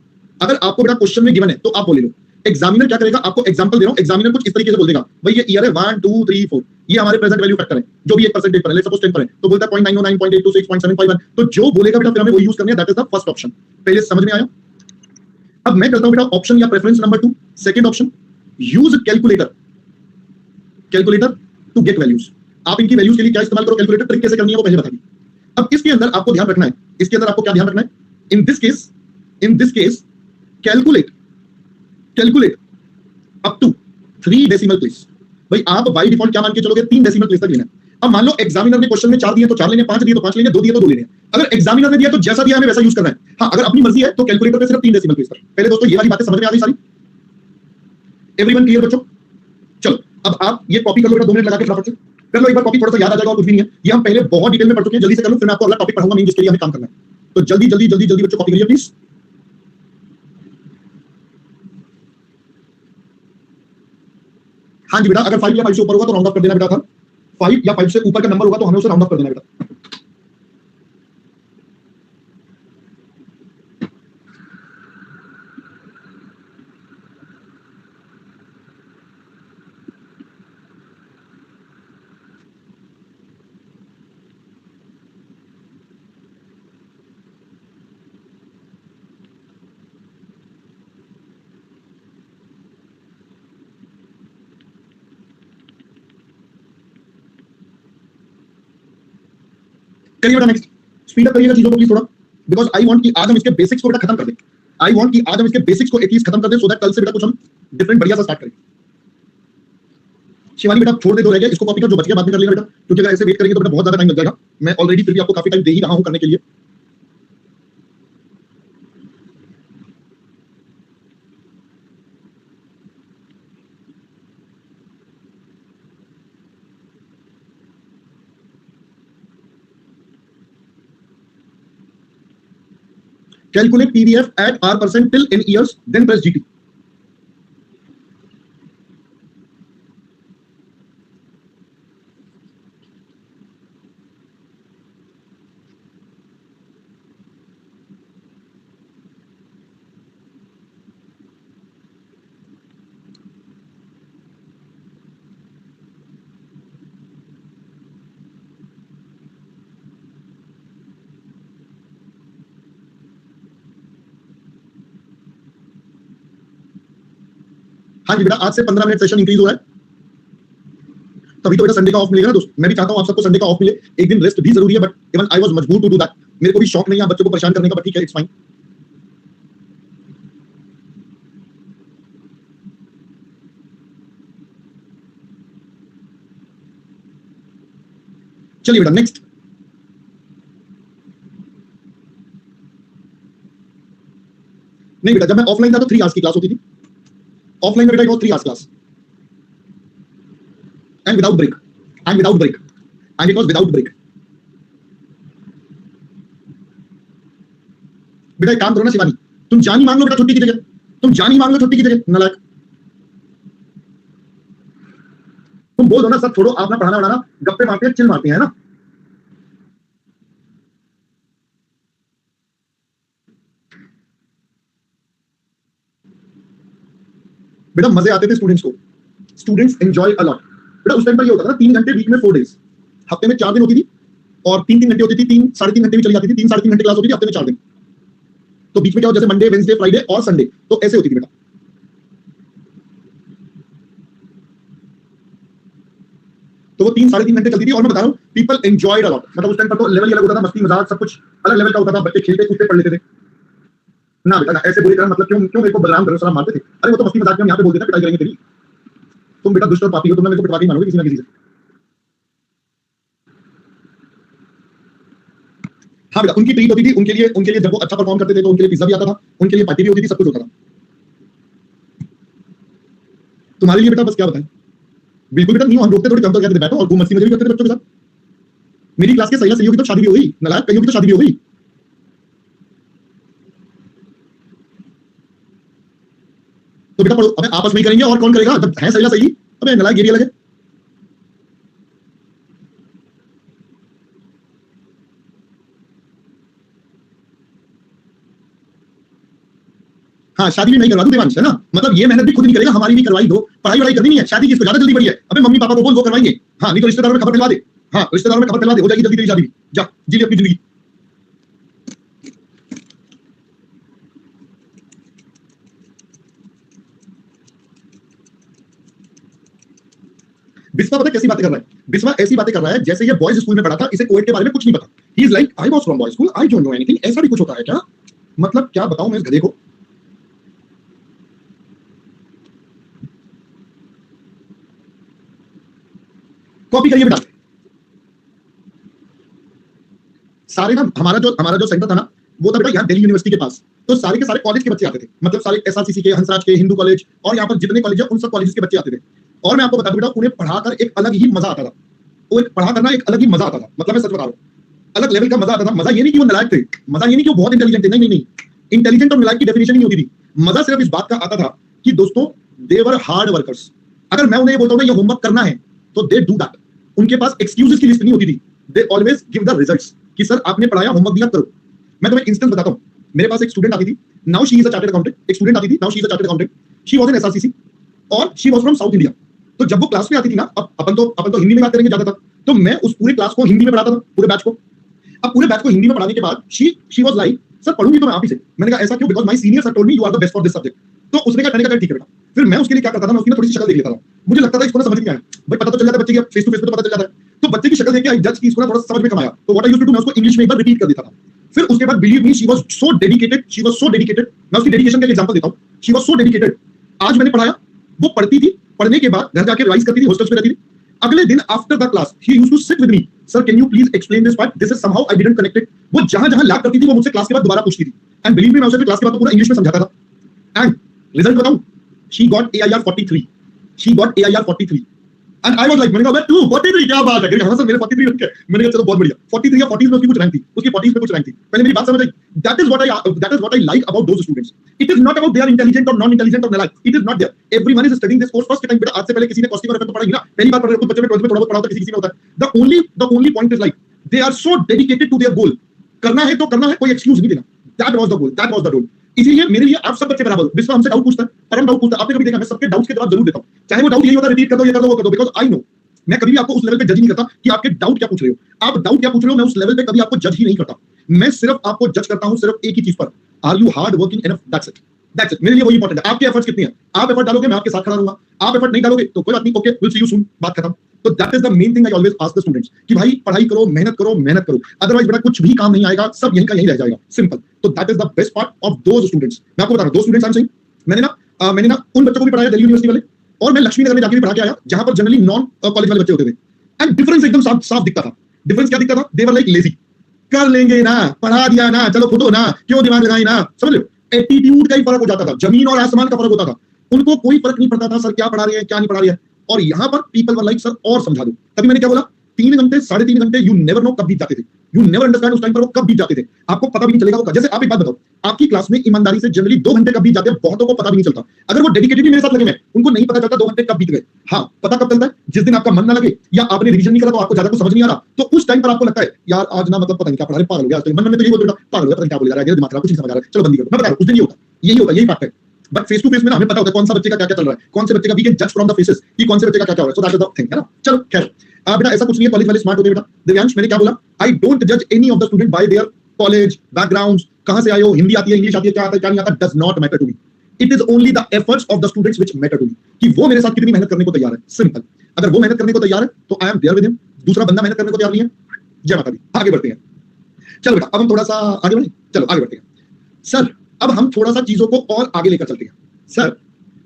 अगर आपको बेटा क्वेश्चन में गिवन है तो आप बोले लो एग्जामिनर क्या करेगा, आपको एग्जांपल दे रहा हूं, एग्जामिनर कुछ इस तरीके से बोल देगा, भाई ये ईयर है 1 2 3 4, ये हमारे प्रेजेंट वैल्यू फैक्टर है, जो भी एक परसेंटेज पर है, लेट्स सपोज 10 पर है, तो बोलता है 0.909 0.826 0.751, तो जो बोलेगा बेटा फिर हमें वो यूज करनी है, that is the first option. पहले समझ में आया? अब मैं करता हूं बेटा ऑप्शन या preference number 2, second option, use calculator, calculator to get values. आप इनकी वैल्यूज के लिए क्या इस्तेमाल करो, कैलकुलेटर ट्रिक कैसे करनी है वो पहले बता दी। अब इसके अंदर आपको ध्यान रखना है, इसके अंदर आपको क्या ध्यान रखना है, in this case calculate, calculate up to 3 decimal place. भाई आप बाय डिफॉल्ट क्या मान के चलोगे, 3 डेसिमल प्लेस तक लेना है। अब मान लो एग्जामिनर ने क्वेश्चन में 4 दिए तो 4 लेने, 5 दिए तो 5 लेंगे, 2 दिए तो 2 लेने। अगर एग्जामिनर ने दिया तो जैसा दिया हमें वैसा यूज करना है। हाँ, अगर अपनी मर्जी है तो कैलकुलेटर पे सिर्फ 3 डेसिमल प्लेस तक। पहले दोस्तों ये वाली बातें समझ में आ गई सारी? एवरीवन क्लियर बच्चों? चलो अब आप ये कॉपी कर लो, 2 मिनट लगा के फटाफट से कर लो एक बार कॉपी, थोड़ा सा याद आ जाएगा और कुछ भी नहीं है। ये हम पहले बहुत डिटेल में पढ़ चुके हैं, जल्दी से कर लो, फिर मैं आपको अगला टॉपिक पढ़ाऊंगा नहीं जिसके लिए हमें काम करना है। तो जल्दी जल्दी जल्दी जल्दी बच्चों कॉपी करिए प्लीज। हाँ जी बेटा, अगर 5 या 5 से ऊपर होगा तो राउंड ऑफ कर देना बेटा। था 5 या 5 से ऊपर का नंबर होगा तो हमें उसे राउंड ऑफ कर देना बेटा। चलिए बेटा नेक्स्ट, स्पीड अप करिएगा चीजों को प्लीज थोड़ा, बिकॉज आई वांट कि आज हम इसके बेसिक्स को बेटा खत्म कर दें। आई वांट कि आज हम इसके बेसिक्स को एटलीस्ट खत्म कर दें, सो दैट कल से बेटा कुछ हम डिफरेंट बढ़िया सा स्टार्ट करें। शिवानी बेटा छोड़ दे, 2 रह गए, इसको कॉपी कर, जो बच गया बाद में कर लेना बेटा, क्योंकि अगर ऐसे वेट करेंगे तो बेटा बहुत ज्यादा टाइम लग जाएगा। मैं ऑलरेडी फिर भी आपको काफी टाइम दे ही रहा हूं करने के लिए। Calculate PVF at R% till in years, then press GT. हाँ जी बेटा, आज से 15 मिनट सेशन इंक्रीज हुआ है, तभी तो बेटा संडे का ऑफ मिलेगा ना दोस्त। मैं भी चाहता हूं आप सबको संडे का ऑफ मिले, एक दिन रेस्ट भी जरूरी है, बट इवन आई वाज मजबूर टू डू दैट। मेरे को भी शौक नहीं है बच्चों को परेशान करने का, बट ठीक है, इट्स फाइन। चलिए बेटा नेक्स्ट, नहीं बेटा जब मैं ऑफलाइन था तो 3 आवर्स की क्लास होती थी। ऑफलाइन में बेटा 3 hours class and without break, and without break, and it was without break. बेटा एक काम करो ना शिवानी, तुम जान ही मांग लो बेटा छुट्टी की जगह, तुम जान ही मांग लो छुट्टी की जगह, नालायक। तुम बोल दो ना, सब छोड़ो, आप ना पढ़ाना वढ़ाना, गप्पे मारते हैं, चिल मारते हैं ना। बेटा मजे आते थे स्टूडेंट्स को, स्टूडेंट्स एंजॉय अ लॉट। बेटा उस टाइम पर ये होता था 3 घंटे वीक में 4 डेज, हफ्ते में 4 दिन होती थी, और 3-3 घंटे होती थी, 3 साढ़े 3 घंटे भी चली जाती थी, 3 साढ़े 3 घंटे क्लास होती थी हफ्ते में 4 दिन। तो बीच में क्या हो, जैसे मंडे वेंसडे फ्राइडे और संडे, तो ऐसे होती थी बेटा। तो वो 3 साढ़े 3 घंटे चलती थी, और मैं बता रहा हूँ पीपल एंजॉयड अ लॉट। मतलब उस टाइम पर तो लेवल ही अलग होता था, मस्ती मजाक सब कुछ अलग लेवल का होता था, बच्चे खेलते कूदते पढ़ लेते थे ना बेटा ना। ऐसे बुरी तरह मतलब क्यों क्यों मेरे को बदनाम करो, सलाम मारते थे। अरे वो तो मस्ती मजाक में हम यहाँ पे बोलते थे, पिटाई करेंगे तेरी, तुम बेटा दुष्ट और पापी हो, तुमने मेरे को पिटवा के मानोगे किसी ना किसी से। हाँ बेटा उनकी ट्रीट होती थी, उनके लिए जब वो अच्छा परफॉर्म करते थे तो उनके लिए पिज्जा भी आता था, उनके लिए पार्टी भी होती थी, सब कुछ होता था। तुम्हारे लिए बेटा बस क्या बताएं, बिल्कुल बेटा नहीं, हम रोकते थोड़ी, कम कर कहते बैठो और खूब मस्ती मजे भी करते थे बच्चों के साथ। मेरी क्लास के सही सही होगी तो शादी भी हो गई, नालायक कईयों की तो शादी भी हो गई। तो बेटा पढ़ो, अबे आपस में ही करेंगे और कौन करेगा, जब है सही सही। अबे नालायक ये भी अलग है। हाँ शादी भी नहीं करवा दूं देवांश, है ना, मतलब ये मेहनत भी खुद नहीं करेगा, हमारी भी करवाई दो, पढ़ाई वढ़ाई करनी नहीं है, शादी किसको ज्यादा जल्दी पड़ी है, अबे मम्मी पापा को बोल वो करवाएंगे, हाँ नहीं तो रिश्तेदारों में खबर फैलवा दे, हाँ रिश्तेदारों में खबर फैलवा दे, हो जाएगी जल्दी तेरी शादी भी, जा जी ले अपनी जिंदगी। बिस्वा पता कैसी बातें कर रहा है, बिस्वा ऐसी बातें कर रहा है जैसे ये बॉयज स्कूल में पढ़ा था, इसे कोविड के बारे में कुछ नहीं पता, he is like I was from boys school, I don't know anything, ऐसा भी कुछ होता है क्या, मतलब क्या बताऊं मैं इस गधे को। कॉपी करिए बेटा, सारे ना हमारा जो सेंटर था ना वो था बेटा यहाँ दिल्ली यूनिवर्सिटी के पास, तो सारे के सारे कॉलेज के बच्चे आते थे, मतलब सारे एसआरसीसी के, हंसराज के, हिंदू कॉलेज और यहाँ पर जितने कॉलेज है उन सब कॉलेज के बच्चे आते थे। और मैं आपको बता दूं बेटा उन्हें पढ़ाकर एक अलग ही मजा आता था, वो एक पढ़ा करना एक अलग ही मजा आता था, मतलब मैं सच बता रहा हूँ, अलग लेवल का मजा आता था। मजा ये नहीं कि वो नालायक थे, मजा ये नहीं कि वो बहुत इंटेलिजेंट थे, नहीं नहीं नहीं, इंटेलिजेंट और नालायक की डेफिनेशन नहीं होती थी, मजा सिर्फ इस बात का आता था कि दोस्तों दे वर हार्ड वर्कर्स। अगर मैं उन्हें बोलता हूँ ना ये होमवर्क करना है तो दे डू दैट, उनके पास एक्सक्यूजेस की लिस्ट नहीं होती थी, they always give the results कि सर आपने पढ़ाया, होमवर्क दिया, करो। मैं तुम्हें इंस्टेंस बताता हूँ, मेरे पास एक स्टूडेंट आती थी, now she is a chartered accountant, एक स्टूडेंट आती थी, now she is a chartered accountant, she was in SRCC और she was from south India. तो जब वो क्लास में आती थी ना, अब अपन तो हिंदी में बात करेंगे ज्यादातर, तो मैं उस पूरे क्लास को हिंदी में पढ़ाता था, पूरे बैच को। अब पूरे बैच को हिंदी में पढ़ाने के बाद शी वाज लाइक सर पढ़ूंगी तो मैं आप ही से। मैंने कहा ऐसा क्यों, because my seniors have told me you are the best for this subject. तो उसने कहा ठीक है बेटा। फिर मैं उसके लिए क्या करता था, मैं उसकी थोड़ी सी शक्ल देख लेता था, मुझे लगता था इसको ना समझ नहीं आया, भाई पता तो चल जाता है बच्चे की, फेस टू फेस पे तो पता चल जाता है, तो बच्चे की शक्ल देख के आई जज की इसको ना थोड़ा समझ में कम आया, तो what I used to do, मैं उसको इंग्लिश में एक बार रिपीट कर देता था। फिर उसके बाद believe me she was so dedicated, मैं उसकी डेडिकेशन का एग्जांपल देता हूं, शी वाज सो डेडिकेटेड। आज मैंने पढ़ाया, वो पढ़ती थी, पढ़ने के बाद घर जाके रिवाइज करती थी, हॉस्टल्स में रहती थी, अगले दिन आफ्टर द क्लास ही used to sit with me, sir can you please explain this part, this is somehow I didn't connect it. वो जहां-जहां लैग करती थी वो मुझसे क्लास के बाद दोबारा पूछती थी, एंड बिलीव मी मैं उसे क्लास के बाद तो पूरा इंग्लिश में समझाता था। एंड रिजल्ट बताऊं, she got AIR 43, she got AIR 43 and I was like, मैंने कहा तू 43 क्या बात है, हाँ सर मेरे 43 रखे, मैंने कहा चलो बहुत बढ़िया, 43 या 40 में उसकी कुछ रैंक थी, उसकी 40 में कुछ रैंक थी। पहले मेरी बात समझ आई, that is what I like about those students, it is not about they are intelligent और नॉन इंटेलिजेंट और नालायक, it is not there, everyone is studying this course first time. बेटा आज से पहले किसी ने कॉस्टिंग और तो पढ़ाई ना, पहली बार पढ़ रहे हो, कुछ बच्चे में 12th में थोड़ा बहुत पढ़ा होता है, किसी में होता है। The only point is like they are so dedicated to their goal, करना है तो करना है, कोई एक्सक्यूज नहीं देना, that was the goal, that was the goal. इसीलिए मेरे लिए आप सब बच्चे बराबर हो। विश्व हमसे डाउट पूछता है, परम डाउट पूछता है, आपने कभी देखा, मैं सबके डाउट्स के जवाब जरूर देता हूं, चाहे वो डाउट यही होता है रिपीट कर दो, ये कर दो, वो कर दो, बिकॉज़ आई नो, मैं कभी भी आपको उस लेवल पे जज नहीं करता कि आपके डाउट क्या पूछ रहे हो, आप डाउट क्या पूछ रहे हो, मैं उस लेवल पे कभी आपको जज ही नहीं करता। मैं सिर्फ आपको जज करता हूं सिर्फ एक ही चीज पर, are you hard working enough, that's it, that's it. मेरे लिए वही इंपॉर्टेंट है, आपके एफर्ट्स कितने हैं, आप एफर्ट डालोगे मैं आपके साथ खड़ा रहूंगा, आप एफर्ट नहीं डालोगे तो कोई बात नहीं, okay will see you soon, बात खत्म। तो that is the main thing I always ask the students कि भाई पढ़ाई करो, मेहनत करो, मेहनत करो, अदरवाइज बेटा कुछ भी काम नहीं आएगा, सब यहीं का यहीं रह जाएगा, सिंपल। तो that is the best part of those students. मैं आपको बता रहा हूं, दो स्टूडेंट्स आई एम सेइंग, मैंने ना उन बच्चों को भी पढ़ाया दिल्ली यूनिवर्सिटी वाले, और मैं लक्ष्मी नगर में जाके भी पढ़ा के आया जहां पर जनरली नॉन कॉलेज वाले बच्चे होते थे, एंड डिफरेंस एकदम साफ दिखता था। डिफरेंस क्या दिखता था, दे वर लाइक लेजी, कर लेंगे ना, पढ़ा दिया ना, चलो फुटो ना, क्यों दिमाग लगाई ना, समझ लो, एटीट्यूड का ही फर्क हो जाता था, जमीन और आसमान का फर्क होता था। उनको कोई फर्क नहीं पड़ता था सर क्या पढ़ा रहे हैं क्या नहीं पढ़ा रहे हैं, और यहाँ पर पीपल वर लाइक सर और समझा दो। तभी मैंने क्या बोला, 3 घंटे 3.5 घंटे यू नेवर नो कब बीत जाते थे, यू नेवर अंडरस्टैंड उस टाइम पर वो कब बीत जाते थे, आपको पता भी नहीं चलेगा वो। जैसे आप एक बात बताओ, आपकी क्लास में ईमानदारी से जनरली 2 घंटे कब बीत जाते हैं, बहुतों को पता भी नहीं चलता। अगर वो डेडिकेटेडली मेरे साथ लगे हैं, उनको नहीं पता चलता 2 घंटे कब बीत गए। हाँ पता कब चलता है, जिस दिन आपका मन ना लगे या आपने रिवीजन नहीं करा तो आपको ज्यादा कुछ समझ नहीं आ रहा, तो उस टाइम पर आपको लगता है यार आज ना मतलब पता नहीं क्या पढ़ा रहे, पागल हो गया, मन में तो यही बोल रहा पागल हो गया, पता नहीं क्या बोल रहा है, दिमाग खराब, कुछ नहीं समझ आ रहा है, चलो बंदी करो। मैं बता रहा हूं उस दिन यही होगा, यही बात है। बट फेस टू फेस में ना हमें पता होता है कौन सा बच्चे का क्या क्या चल रहा है, कौन से बच्चे का वी कैन जज फ्रॉम द फेसेस कि कौन से बच्चे का क्या क्या हो रहा है, so that is the thing, है ना। चलो खैर बेटा ऐसा कुछ नहीं है, कॉलेज वाले स्मार्ट होते हैं बेटा। दिव्यांश मैंने क्या बोला, आई डोंट जज any of the student bye there college backgrounds, कहां से आए हो, हिंदी आती है, इंग्लिश आती है, क्या आता है क्या नहीं आता, does not matter to me. It is only the efforts of the students which matter to me, कि वो मेरे साथ कितनी मेहनत करने को तैयार है, सिंपल। अगर वो मेहनत करने को तैयार है तो I am there with him, दूसरा बंदा मेहनत करने को तैयार नहीं है, जय माता दी। आगे बढ़ते हैं, चलो बेटा अब हम थोड़ा सा आगे बढ़े, चलो आगे बढ़ते हैं। सर अब हम थोड़ा सा चीजों को और आगे लेकर चलते हैं। सर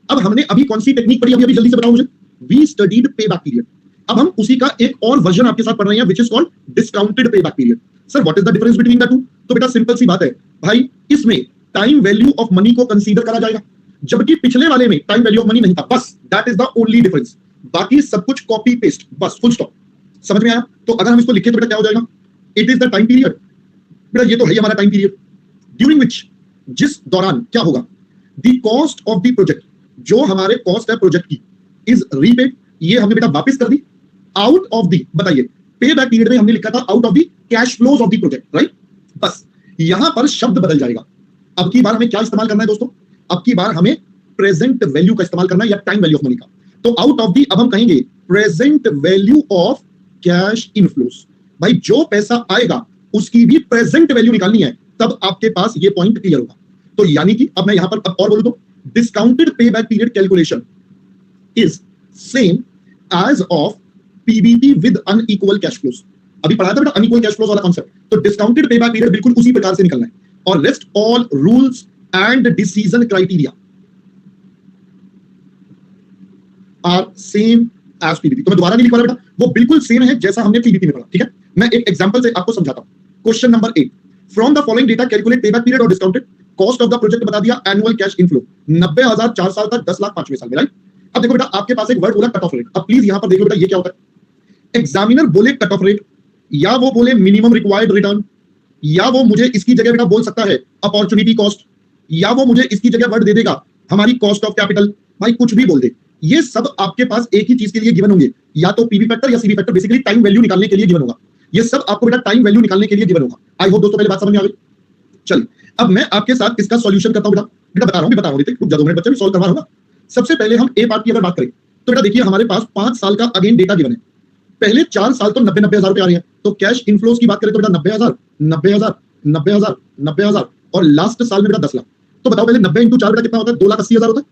अब हमने अभी कौन सी टेक्निक पढ़ी, अभी जल्दी से बताओ मुझे, वी स्टडीड पे बैक पीरियड। अब हम उसी का एक और वर्जन आपके साथ पढ़ रहे हैं which is called discounted pay back period. Sir what is the difference between the two, तो बेटा सिंपल सी बात है भाई, इसमें टाइम वैल्यू ऑफ मनी को कंसीडर करा जाएगा, जबकि पिछले वाले में टाइम वैल्यू ऑफ मनी नहीं था, बस that is the only difference, बाकी सब कुछ कॉपी पेस्ट, बस फुल स्टॉप। समझ में आया? तो अगर हम इसको लिखें तो बेटा क्या हो जाएगा, it is the time period, बेटा ये तो है हमारा टाइम पीरियड, ड्यूरिंग विच, जिस दौरान क्या होगा, the cost of the project, जो हमारे कॉस्ट है प्रोजेक्ट की, इज रीपेड, ये हमने बेटा वापस कर दी, आउट ऑफ दी, बताइए पे बैक पीरियड में हमने लिखा था out of the cash flows of the project, right. बस यहां पर शब्द बदल जाएगा। अब की बार हमें क्या इस्तेमाल करना है दोस्तों, अब की बार हमें प्रेजेंट वैल्यू का इस्तेमाल करना है या टाइम वैल्यू ऑफ मनी का। तो आउट ऑफ दी अब हम कहेंगे present value of cash inflows. भाई जो पैसा आएगा उसकी भी प्रेजेंट वैल्यू निकालनी है, तब आपके पास ये पॉइंट क्लियर होगा। तो यानी कि अब मैं यहां पर अब और बोलूं तो discounted pay back period calculation is same as of PBT with unequal cash flows. अभी पढ़ा था बेटा अनइक्वल कैश फ्लोस वाला कॉन्सेप्ट। तो डिस्काउंटेड पे बैक पीरियड बिल्कुल उसी प्रकार से निकलना है। और rest all rules and decision criteria are same as PBT. तो मैं दोबारा नहीं लिख रहा बेटा, वो बिल्कुल सेम है जैसा हमने पीबीटी में पढ़ा। ठीक है, मैं एक एग्जांपल से आपको समझाता हूं। Question number 8, from the following data calculate payback period और discounted cost of the project बता दिया, एनुअल कैश इनफ्लो 90,000 4 साल तक 10 लाख 5वें साल में। राइट, अब देखो बेटा आपके पास एक वर्ड बोला कट ऑफ रेट। अब प्लीज यहां पर देखो बेटा ये क्या होता है। एग्जामिनर बोले कट ऑफ रेट, या वो बोले मिनिमम रिक्वायर्ड रिटर्न, या वो मुझे इसकी जगह बेटा बोल सकता है अपॉर्चुनिटी कॉस्ट, या वो मुझे इसकी जगह वर्ड दे देगा हमारी कॉस्ट ऑफ कैपिटल। भाई कुछ भी बोल दे, ये सब आपके पास एक ही चीज के लिए गिवन होंगे, या तो पीवी फैक्टर या CV factor, basically time value निकालने के लिए गिवन होगा। ये सब आपको बेटा टाइम वैल्यू निकालने के लिए गिवन होगा। आई होप दोस्तों पहले बात समझ में आ गई। चलिए अब मैं आपके साथ इसका सॉल्यूशन करता हूं बेटा। बेटा बता रहा हूं रुक जा 2 मिनट बच्चे, भी सॉल्व करवा रहा हूं। सबसे पहले हम ए पार्ट की अगर बात करें तो बेटा देखिए हमारे पास 5 साल का अगेन डेटा गिवन है। पहले 4 साल तो 90 हजार रुपए आ रहे हैं। तो कैश इनफ्लोस की बात करें तो बेटा 90,000 90,000 90,000 90,000 और लास्ट साल में बेटा 10 लाख। तो बताओ पहले 90 इंटू 4 बेटा कितना होता है? 2,80,000 होता है।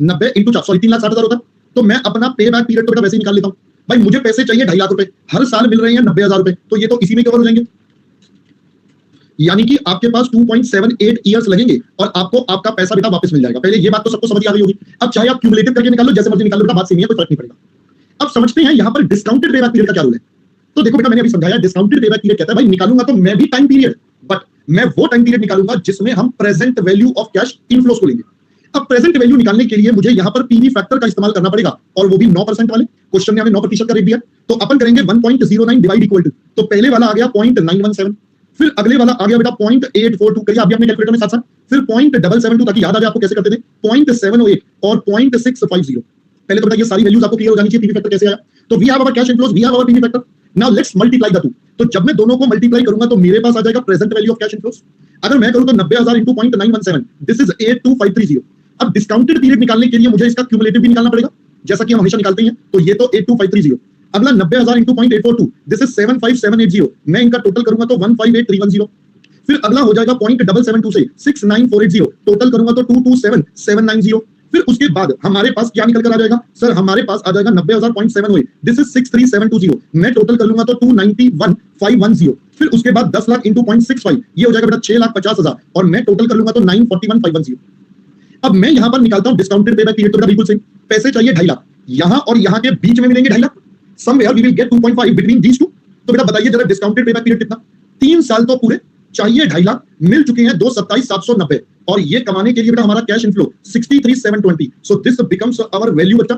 90 इंटू 4 सॉरी 3,60,000 होता है। तो मैं अपना पे बैक पीरियड तो बेटा वैसे ही निकाल लेता हूं। भाई मुझे पैसे चाहिए 2.5 लाख रुपए, हर साल मिल रहे हैं 90,000 रुपए, तो ये तो इसी में कवर हो जाएंगे। यानी कि आपके पास 2.78 ईयर्स लगेंगे और आपको आपका पैसा बेटा वापस मिल जाएगा। पहले ये बात तो सबको समझ आ गई होगी। अब चाहे आप क्यूमुलेटिव करके निकाल लो, जैसे मर्जी निकाल लो बेटा, बात सेम है, कोई फर्क नहीं पड़ेगा। अब समझते हैं यहां पर डिस्काउंटेड पे बैक पीरियड का क्या रूल है। तो देखो बेटा मैंने अभी समझाया डिस्काउंटेड पे बैक पीरियड कहता है भाई निकालूंगा तो मैं भी टाइम पीरियड, बट मैं वो टाइम पीरियड निकालूंगा जिसमें हम present value of cash inflows को लेंगे। अब प्रेजेंट वैल्यू निकालने के लिए मुझे यहां पर पीवी फैक्टर का इस्तेमाल करना पड़ेगा, और वो भी 9% वाले। क्वेश्चन में हमें 9% का रेट दिया, तो अपन करेंगे 1.09 डिवाइड इक्वल टू, तो पहले वाला आ गया 0.917, फिर अगले वाला आ गया बेटा 0.842, करिए आप भी अपने कैलकुलेटर में साथ साथ, फिर 0.772, ताकि याद आ जाए आपको कैसे करते थे, 0.708 और 0.650। पहले तो बेटा ये सारी वैल्यूज आपको क्लियर हो जानी चाहिए पीवी फैक्टर कैसे आया। तो we have our cash inflows, we have our PV factor. Now let's multiply the two. तो जब मैं दोनों को मल्टीप्लाई करूंगा तो मेरे पास आ जाएगा present value of cash inflows. अगर मैं करूं तो 90,000 इंटू 0.917, दिस इज 82,530। अब डिस्काउंटेड पीरियड निकालने के लिए मुझे इसका क्यूमुलेटिव भी निकालना पड़ेगा, जैसा कि हम हमेशा निकालते हैं। तो ये तो 82,530। अगला 90,000 इंटू 0.842, दिस इज 75,780। मैं इनका टोटल करूंगा तो 158,310। फिर अगला हो जाएगा 0.772 से 69,480, टोटल करूंगा तो 227,790। फिर उसके बाद हमारे पास क्या निकल कर आ जाएगा सर? हमारे पास आ जाएगा 90,000.7 हुए, दिस इज 63,720। मैं टोटल कर लूंगा तो 291,510। फिर उसके बाद 10 लाख इंटू 0.65, ये हो जाएगा बेटा 6,50,000, और मैं टोटल कर लूंगा तो 941,510। अब मैं यहां पर निकालता हूं डिस्काउंटेड पे बैक पीरियड, तो बेटा बिल्कुल सेम। पैसे चाहिए 2.5 लाख, यहां और यहां के बीच में मिलेंगे 2.5 lakh, somewhere we will get 2.5 between these two. तो बेटा बताइए जरा डिस्काउंटेड पे बैक पीरियड कितना? 3 साल तो पूरे चाहिए 2.5 लाख, मिल चुके हैं 227,790, और ये कमाने के लिए बेटा हमारा cash inflow 63,720। So this becomes our value बच्चा।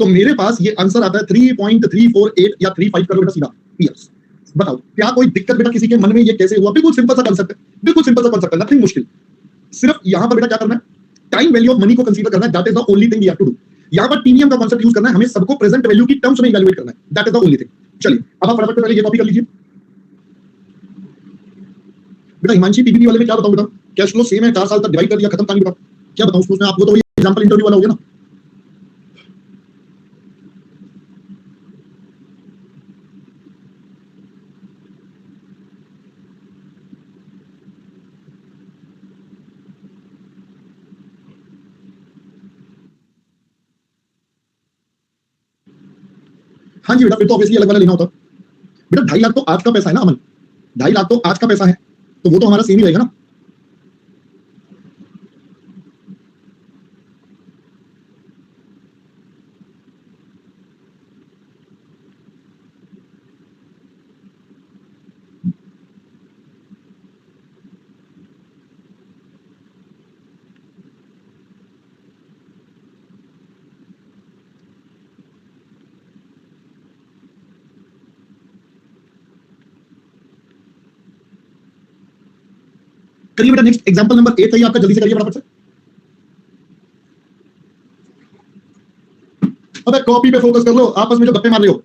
तो मेरे पास ये आंसर आता है 3.348 या 35 का बेटा सीधा ईयर्स। बताओ क्या कोई दिक्कत बेटा किसी के मन में ये कैसे हुआ? बिल्कुल सिंपल सा कांसेप्ट है, बिल्कुल सिंपल सा कांसेप्ट है, नथिंग मुश्किल। सिर्फ यहां पर बेटा क्या करना है, टाइम वैल्यू ऑफ मनी को कंसीडर करना है, that is the only thing we have to do. यहां पर टीडीएम का कांसेप्ट यूज करना है, हमें सबको प्रेजेंट वैल्यू की टर्म्स में इवैल्यूएट करना है, that is the only thing. चलिए अब आप फटाफट पहले ये कॉपी कर लीजिए बेटा। हिमांशी पीपीटी वाले में क्या बताऊं बेटा, कैश फ्लो सेम है, 4 साल तक डिवाइड कर दिया, खत्म कहानी बेटा। क्या बताऊं उसमें आपको, तो ये एग्जांपल इंटरव्यू वाला हो गया ना। हाँ जी बेटा, फिर तो ऑब्वियसली अलग वाला लेना होता बेटा। 2.5 लाख तो आज का पैसा है ना अमन, 2.5 लाख तो आज का पैसा है, तो वो तो हमारा सेम ही रहेगा ना। करिए बेटा नेक्स्ट एग्जांपल नंबर 8 है आपका, जल्दी से करिए फटाफट से। अबे कॉपी पे फोकस कर लो, आपस में जो गप्पे मार रहे हो।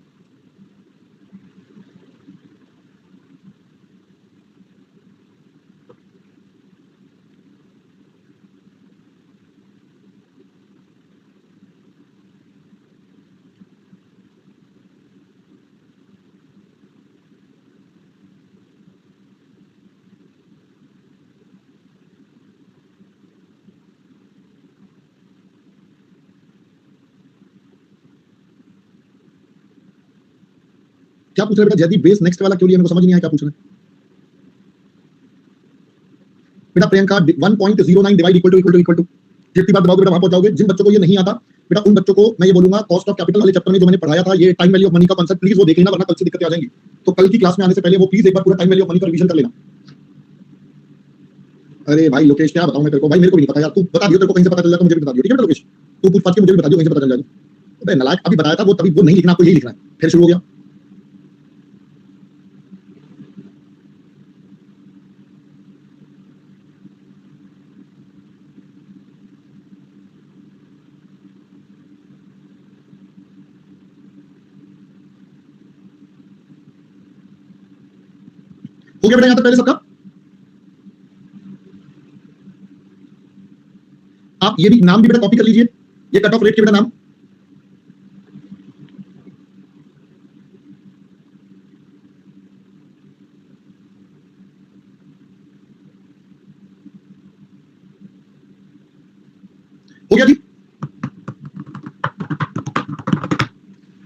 क्या पूछ रहे बेटा जयदीप, बेस नेक्स्ट वाला क्यों लिया, मेरे को समझ नहीं आया क्या पूछ रहे हैं बेटा। प्रियंका 1.09 डिवाइड इक्वल टू जितनी बार दबाओगे बेटा वहां पहुंच जाओगे। जिन बच्चों को ये नहीं आता बेटा उन बच्चों को मैं ये बोलूंगा कॉस्ट ऑफ कैपिटल वाले चैप्टर में जो मैंने पढ़ाया था, ये टाइम वैल्यू ऑफ मनी का कांसेप्ट प्लीज वो देख लेना, वरना कल से दिक्कतें आ जाएंगी। तो कल की क्लास में आने से पहले वो प्लीज एक बार पूरा टाइम वैल्यू ऑफ मनी का रिवीजन कर लेना। अरे भाई लोकेश क्या बताऊं मैं तेरे को, भाई मेरे को नहीं पता यार, तू बता दियो, तेरे को कहीं से पता चल जाए तो मुझे भी बता दियो, ठीक है बेटा लोकेश, तू पूछ पाछ के मुझे भी बता दियो कहीं से पता चल जाए। अबे नालायक, अभी बताया था वो, तभी वो नहीं लिखना, आपको यही लिखना है, फिर शुरू हो गया। हो गया बेटा यहां तक पहले सबका। आप ये भी नाम भी बेटा कॉपी कर लीजिए, ये कट ऑफ रेट के बेटा नाम। हो गया जी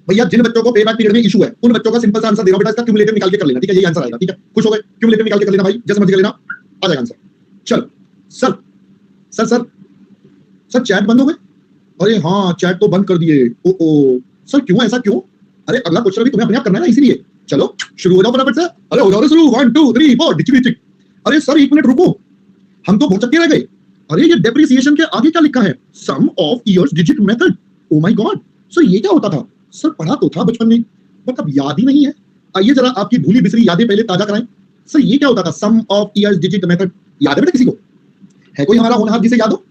भैया, जिन बच्चों को पे बैक पीरियड में इशू है उन बच्चों का सिंपल सा आंसर दे रहा हूं बेटा, इसका क्यूमुलेटिव निकाल के कर लेना, ठीक है, यही आंसर आएगा, ठीक है, खुश हो गए, क्यूमुलेटिव निकाल के कर लेना भाई, जैसे मर्जी कर लेना, आ जाएगा आंसर। चलो sir sir sir sir chat बंद हो गए, अरे हाँ चैट तो बंद कर दिए, ओ ओ सर क्यों, ऐसा क्यों? अरे अगला क्वेश्चन भी तुम्हें अपने आप करना है ना, इसीलिए चलो शुरू हो जाओ फटाफट से, अरे हो जाओ शुरू, 1 2 3 4 डिच। अरे सर एक मिनट रुको, हम तो बहुत चक्के रह गए। अरे ये डेप्रिसिएशन के आगे क्या लिखा है, sum of years digit method, oh my god, sir ये क्या होता था? सर पढ़ा तो था बचपन में बट अब याद ही नहीं है। आइए जरा आपकी भूली बिसरी यादें पहले ताजा कराएं। सर ये क्या होता था, सम ऑफ इयर्स डिजिट मेथड, याद है बेटा किसी को? है कोई हमारा होनहार जिसे याद हो?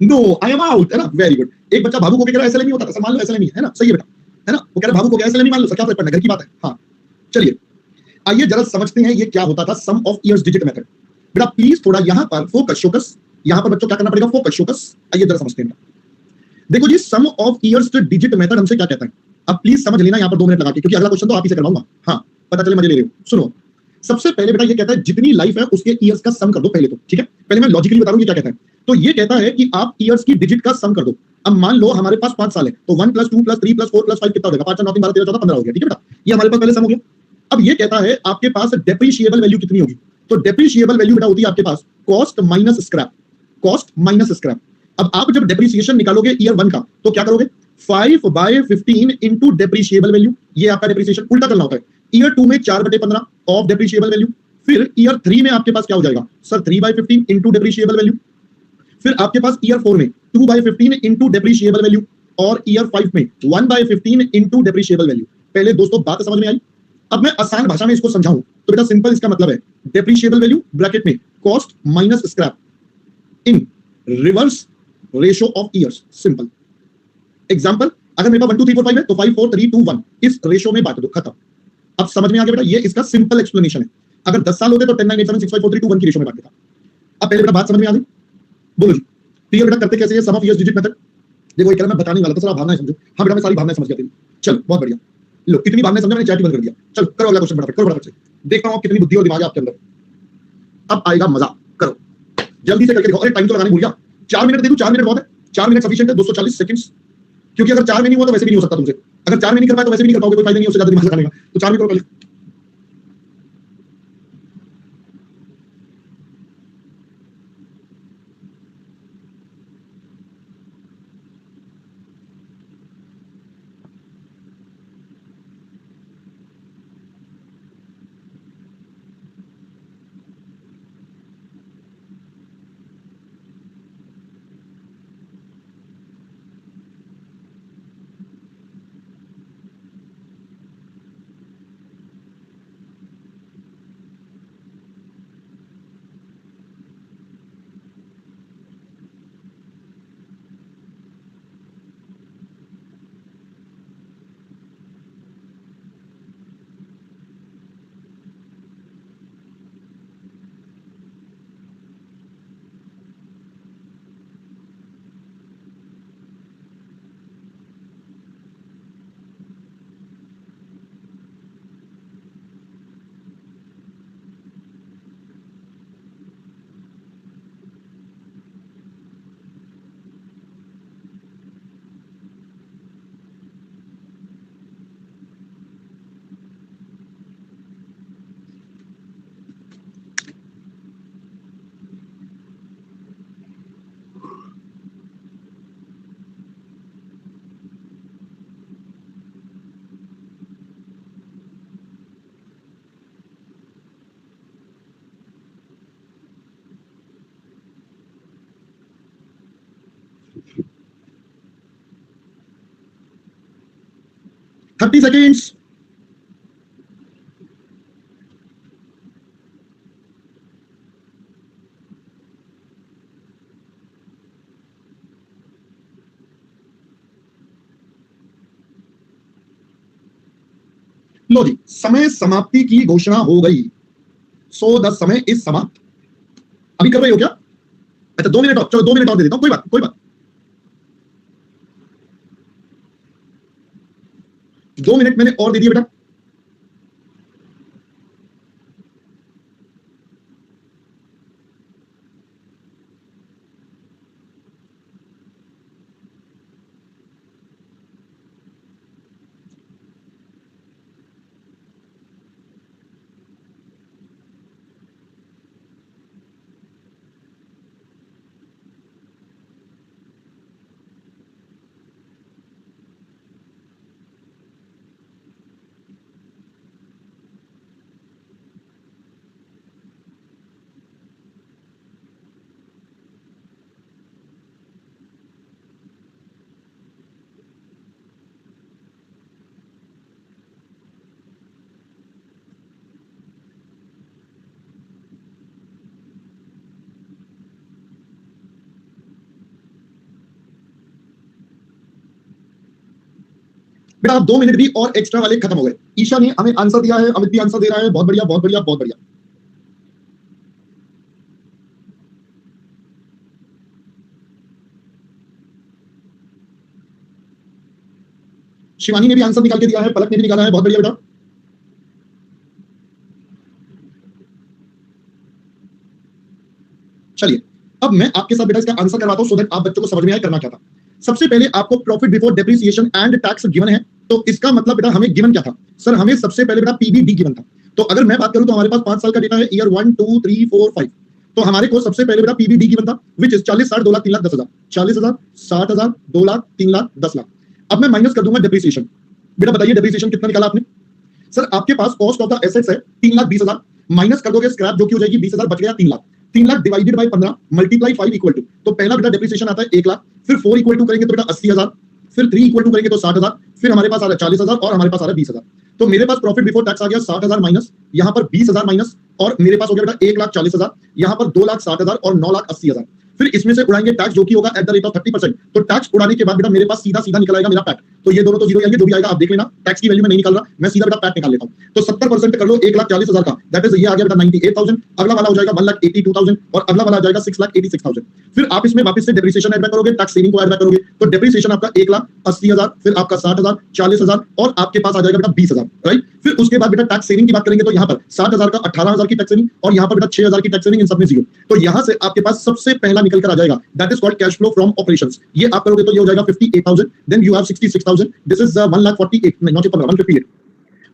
नो आई एम आउट, है ना, वेरी गुड। एक बच्चा भावुक होकर कह रहा है ऐसे नहीं होता था, सर मान लो ऐसे नहीं है ना, सही है बेटा, है ना, वो कह रहा है भावुक हो गया, ऐसे नहीं मान लो सर, क्या फर्क पड़ना, घर की बात है। हाँ चलिए आइए जरा समझते हैं ये क्या होता था सम ऑफ इयर्स डिजिट मेथड। बेटा प्लीज थोड़ा यहां पर फोकस, यहां पर बच्चों क्या करना पड़ेगा, फोकस। आइए जरा समझते हैं। देखो जी सम ऑफ इयर्स डिजिट मेथड हमसे क्या कहता है, अब प्लीज समझ लेना यहां पर 2 मिनट लगा के, क्योंकि अगला क्वेश्चन तो आप ही से करवाऊंगा। हाँ पता चले मजे ले रहे हो, सुनो। सबसे पहले बेटा ये कहता है जितनी लाइफ है उसके ईयर्स का सम कर दो पहले तो, ठीक है, पहले मैं लॉजिकली बता रहा हूं ये क्या कहता है। तो ये कहता है कि आप ईयर्स की डिजिट का सम कर दो। अब मान लो हमारे पास 5 साल है, तो 1 + 2 + 3 + 4 + 5 कितना हो जाएगा, 5 4 9 3 12 13 14 15 हो गया, ठीक है बेटा, ये हमारे पास पहले सम हो गया। अब ये कहता है आपके पास डेप्रिशिएबल वैल्यू कितनी होगी, तो डेप्रिशिएबल वैल्यू बेटा होती है आपके पास cost minus scrap, cost minus scrap. अब आप जब डेप्रिसिएशन निकालोगे ईयर 1 का तो क्या करोगे, 5/15 इंटू डेप्रिशिएबल वैल्यू, ये आपका डेप्रिसिएशन उल्टा करना होता है। ईयर 2 में 4/15 ऑफ डेप्रिशिएबल वैल्यू, फिर ईयर 3 में आपके पास क्या हो जाएगा सर, 3/15 इंटू डेप्रिशिएबल वैल्यू, फिर आपके पास ईयर 4 में 2/15 इंटू डेप्रिशिएबल वैल्यू, और ईयर 5 में 1/15 इंटू डेप्रिशिएबल वैल्यू। पहले दोस्तों बात समझ में आई? अब मैं आसान भाषा में इसको समझाऊं तो बेटा सिंपल इसका मतलब है डेप्रिशिएबल वैल्यू ब्रैकेट में cost minus scrap in reverse ratio of years, simple. Example, अगर मेरे पास 1 2 3 4 5 है तो 5 4 3 2 1 इस रेशो में बांट दो, खत्म। अब समझ में आ गया बेटा, ये इसका सिंपल एक्सप्लेनेशन है। अगर 10 साल होते तो 10 9 8 7 6 5 4 3 2 1 की रेशो में बांट देता। अब पहले बेटा बात समझ में आ गई, बोलो जी क्लियर बेटा, करते कैसे ये सम ऑफ इयर्स डिजिट मेथड? देखो ये कह रहा मैं बताने वाला था, सर भावनाएं समझो। हाँ बेटा मैं सारी भावनाएं समझ गया तेरी, चलो बहुत बढ़िया, लो कितनी भावनाएं समझा, मैंने चैट ही बंद कर दिया। चलो करो अगला क्वेश्चन फटाफट, करो फटाफट से, देखता हूं कितनी बुद्धि और दिमाग है आपके अंदर, अब आएगा मजा, करो जल्दी से करके दिखाओ। अरे टाइम तो लगाने भूल गया, 4 मिनट दे दूं, 4 मिनट बहुत है, 4 मिनट सफिशिएंट है, 240 सेकंड्स, क्योंकि अगर 4 में नहीं हुआ तो वैसे भी नहीं हो सकता तुमसे, अगर 4 में नहीं कर पाए तो वैसे भी नहीं कर पाओगे, कोई फायदा नहीं है उससे ज्यादा दिमाग लगाने का, तो 4 में करो पहले। 30 सेकेंड्स। लो जी, समय समाप्ति की घोषणा हो गई। सो द समय इज समाप्त। अभी कर रहे हो क्या? अच्छा 2 मिनट और, चलो 2 मिनट और दे देता हूं, कोई बात कोई बात। 2 मिनट मैंने और दे दिए बेटा। बेटा 2 मिनट भी और एक्स्ट्रा वाले खत्म हो गए। ईशा ने हमें आंसर दिया है, अमित भी आंसर दे रहा है। बहुत बढ़िया बहुत बढ़िया बहुत बढ़िया। शिवानी ने भी आंसर निकाल के दिया है, पलक ने भी निकाला है। बहुत बढ़िया बेटा। चलिए अब मैं आपके साथ बेटा इसका आंसर करवाता हूं सो दैट आप बच्चों को समझ में आए करना क्या था। सबसे पहले आपको profit before depreciation and tax given है, तो इसका मतलब बेटा हमें गिवन क्या था? सर हमें सबसे पहले बेटा पीबीडी गिवन था। तो अगर मैं बात करूं तो हमारे पास 5 साल का डेटा है, ईयर 1 2 3 4 5। तो हमारे को सबसे पहले बेटा पीबीडी गिवन था व्हिच इज 40 60 2 लाख 3 लाख 10 हजार। 40 हजार 60 हजार 2 लाख 3 लाख 10 लाख। अब मैं माइनस कर दूंगा डेप्रिसिएशन। बेटा बताइए डेप्रिसिएशन कितना निकाला आपने? सर आपके पास कॉस्ट ऑफ द एसेट्स है 3 लाख 20 हजार, माइनस कर दोगे स्क्रैप जो कि हो जाएगी 20 हजार, बच गया 3 lakh. 3 lakh divided by 15 multiply 5 equal to, तो पहला बेटा डेप्रिसिएशन आता है 1 लाख, फिर 4 इक्वल टू करेंगे तो बेटा 80 हजार, फिर 3 इक्वल टू करेंगे तो 60 हजार, फिर हमारे पास आ रहा है 40 हजार और हमारे पास आ रहा है 20 हजार। तो मेरे पास प्रॉफिट बिफोर टैक्स आ गया 60 हजार माइनस, यहाँ पर 20 हजार माइनस, और मेरे पास हो गया बेटा 1 लाख 40 हजार, यहाँ पर 2 लाख 60 हजार और 9 लाख 80 हजार। फिर इसमें से उड़ाएंगे टैक्स जो कि होगा एट द रेट ऑफ 30%। तो टैक्स उड़ाने के बाद बेटा मेरे पास सीधा सीधा निकल आएगा मेरा पैट। तो ये दोनों तो जीरो आएंगे, जो भी आएगा आप देख लेना। टैक्स की वैल्यू में नहीं निकल रहा, मैं सीधा बेटा पैट निकाल लेता हूं। तो 70% कर लो 1 लाख 40 हजार का, दैट इज ये आ गया बेटा 98,000। अगला वाला हो जाएगा 1 लाख 82,000 और अगला वाला आ जाएगा 6 लाख 86,000। फिर आप इसमें वापस से डेप्रिसिएशन ऐड बैक करोगे, टैक्स सेविंग को ऐड बैक करोगे, तो डेप्रिसिएशन आपका 1 लाख 80 हजार, फिर आपका 60 हजार, 40 हजार और आपके पास आ जाएगा बेटा 20 हजार, राइट। फिर उसके बाद बेटा टैक्स सेविंग की बात करेंगे तो यहाँ पर 60 हजार का 18 हजार की टैक्स सेविंग और यहाँ पर बेटा 6 हजार की टैक्स सेविंग, इन सब में जीरो। तो यहाँ से आपके पास सबसे पहला निकल कर आ जाएगा, that is called cash flow from operations. ये आप करोगे तो ये हो जाएगा 58,000, then you have 66,000, this is 1,48,000, not 158,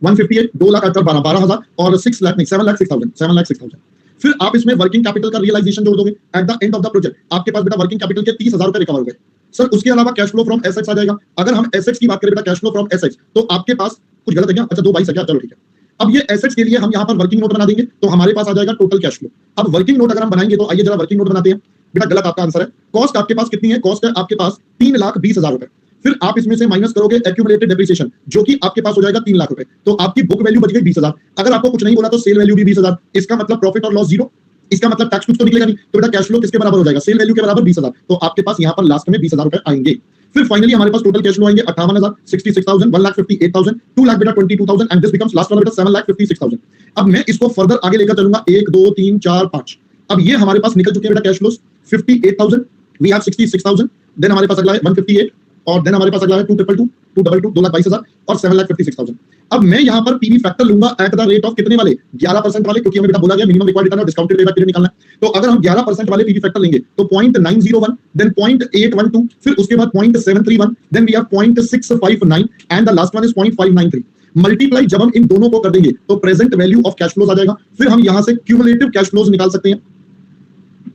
158, 2 lakh 12 हजार और 6 लाख नहीं 7 लाख 6,000, 7 लाख 6,000। फिर आप इसमें वर्किंग कैपिटल का रियलाइजेशन जोड़ दोगे at the end of the project, आपके पास बेटा वर्किंग कैपिटल के 30,000 रुपए रिकवर हो गए। सर उसके अलावा कैश फ्लो फ्रॉम एसेट्स आ जाएगा। अगर हम एसेट्स की बात करें बेटा, कैश फ्लो फ्रॉम एसेट्स, तो आपके पास कुछ गलत है क्या? अच्छा 2 22 है क्या? चलो ठीक है। अब ये एसेट्स के लिए हम यहाँ पर वर्किंग नोट बना देंगे, तो हमारे पास आ जाएगा टोटल कैश फ्लो। अब वर्किंग नोट अगर हम बनाएंगे तो आइए जरा वर्किंग नोट बनाते हैं। बेटा गलत आपका आंसर है। कॉस्ट आपके पास कितनी है? कॉस्ट है आपके पास 3 लाख 20 हजार रुपए। फिर आप इसमें से माइनस करोगे एक्यूमुलेटेड डेप्रिसिएशन जो कि आपके पास हो जाएगा 3 लाख रुपए, तो आपकी बुक वैल्यू बच गई 20 हजार। अगर आपको कुछ नहीं बोला तो सेल वैल्यू भी 20 हजार, इसका मतलब प्रॉफिट और लॉस जीरो, इसका मतलब टैक्स कुछ तो निकलेगा नहीं। तो बेटा कैश फ्लो किसके बराबर हो जाएगा? सेल वैल्यू के बराबर 20 हजार। तो आपके पास यहाँ पर लास्ट में 20 हजार रुपए आएंगे। फिर फाइनली हमारे पास टोटल कैश फ्लो आएंगे 58,000, 66,000, 1,58,000, 2 लाख बेटा 22,000 एंड दिस बिकम्स लास्ट वाला बेटा 7,56,000। अब मैं इसको फर्दर आगे लेकर चलूंगा 1 2 3 4 5। अब ये हमारे पास निकल चुके हैं बेटा cash flows 58,000, we have 66,000, then हमारे पास अगला है 158 और देन हमारे पास अगला है 222, 222, 2,22,000 और 7,56,000। अब मैं यहाँ पर पीवी फैक्टर लूंगा एट द रेट ऑफ कितने वाले? 11% वाले, क्योंकि हमें बेटा बोला गया मिनिमम रिक्वायर्ड रिटर्न और डिस्काउंटेड पेबैक पीरियड निकालना है। तो अगर हम 11% वाले पीवी फैक्टर लेंगे तो 0.901, देन 0.812, फिर उसके बाद 0.731, then we have 0.659 and the last one is 0.593। Multiply जब हम इन दोनों को कर देंगे तो present value of cash flows आ जाएगा। फिर हम यहाँ से क्यूमुलेटिव कैश फ्लोज निकाल सकते हैं।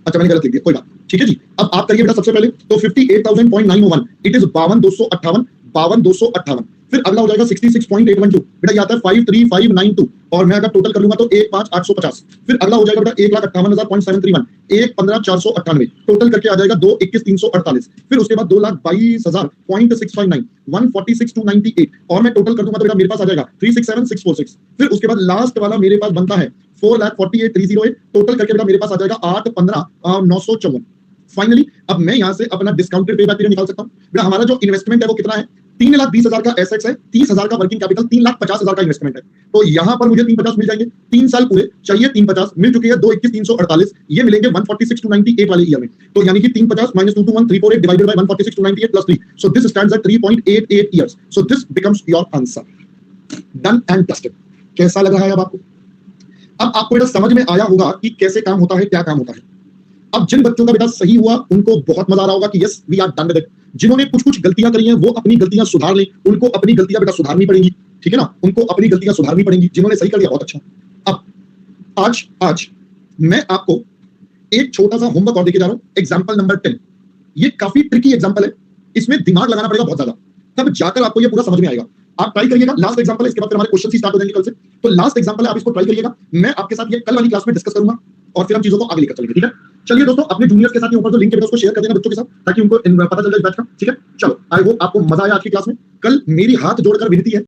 अच्छा मैंने गलत लिख दिया, कोई बात, ठीक है जी। अब आप करिए बेटा सबसे पहले तो 58,000.901, इट इज 52,258, 52,258। फिर अगला हो जाएगा 66.812, बेटा ये आता है 53592, और मैं अगर टोटल कर लूंगा तो 15850। फिर अगला हो जाएगा बेटा 1,58,731, 1,15,498, टोटल करके आ जाएगा 2,21,348। फिर उसके बाद 2,22,659, 146,298, और मैं टोटल कर दूंगा तो बेटा मेरे पास आ जाएगा 367,646। फिर उसके बाद लास्ट वाला मेरे पास बनता है 4,48,308, टोटल करके बेटा मेरे पास आ जाएगा 8,15,954। फाइनली अब मैं यहां से अपना डिस्काउंटेड पे बैक पीरियड निकाल सकता हूं। बेटा हमारा जो इन्वेस्टमेंट है वो कितना है, 3,20,000 का एसेट्स है, 30,000 का वर्किंग कैपिटल, 3,50,000 का इन्वेस्टमेंट है। तो यहां पर मुझे 350 मिल जाएंगे, 3 साल पूरे चाहिए, 350 मिल चुके हैं, 2,21,348, ये मिलेंगे 146,298 वाले ईयर में। तो यानी कि 350 minus 221,348 divided by 146,298 plus 3, so this stands eight 3.88 years. So this becomes your answer. Done and dusted. कैसा लग रहा है अब आपको? अब आपको बेटा समझ में आया होगा कि कैसे काम होता है, क्या काम होता है। अब जिन बच्चों का बेटा सही हुआ उनको बहुत मजा आ रहा होगा कि yes we are done with it. जिन्होंने कुछ कुछ गलतियां करी हैं वो अपनी गलतियां सुधार लें, उनको अपनी गलतियां बेटा सुधारनी पड़ेंगी, ठीक है ना, उनको अपनी गलतियां सुधारनी पड़ेंगी। जिन्होंने सही कर लिया बहुत अच्छा। अब आज मैं आपको एक छोटा सा होमवर्क और देके जा रहा हूं, एग्जांपल नंबर 10। ये काफी ट्रिकी एग्जांपल है, इसमें दिमाग लगाना पड़ेगा बहुत ज्यादा, तब जाकर आपको ये पूरा समझ में आएगा। आप ट्राई करिएगा, लास्ट एग्जांपल है, इसके बाद फिर हमारे क्वेश्चन ही स्टार्ट हो जाएंगे कल से। तो लास्ट एग्जांपल है, आप इसको ट्राई करिएगा, मैं आपके साथ ये कल वाली क्लास में डिस्कस करूंगा और फिर हम चीजों को आगे लेकर चलेंगे, ठीक है। चलिए दोस्तों, अपने जूनियर्स के साथ ये ऊपर जो लिंक है उसको शेयर कर देना बच्चों के साथ, ताकि उनको पता चल जाए बैच का, ठीक है। चलो, आई होप आपको मजा आया आज की क्लास में। कल मेरी हाथ जोड़कर विनती है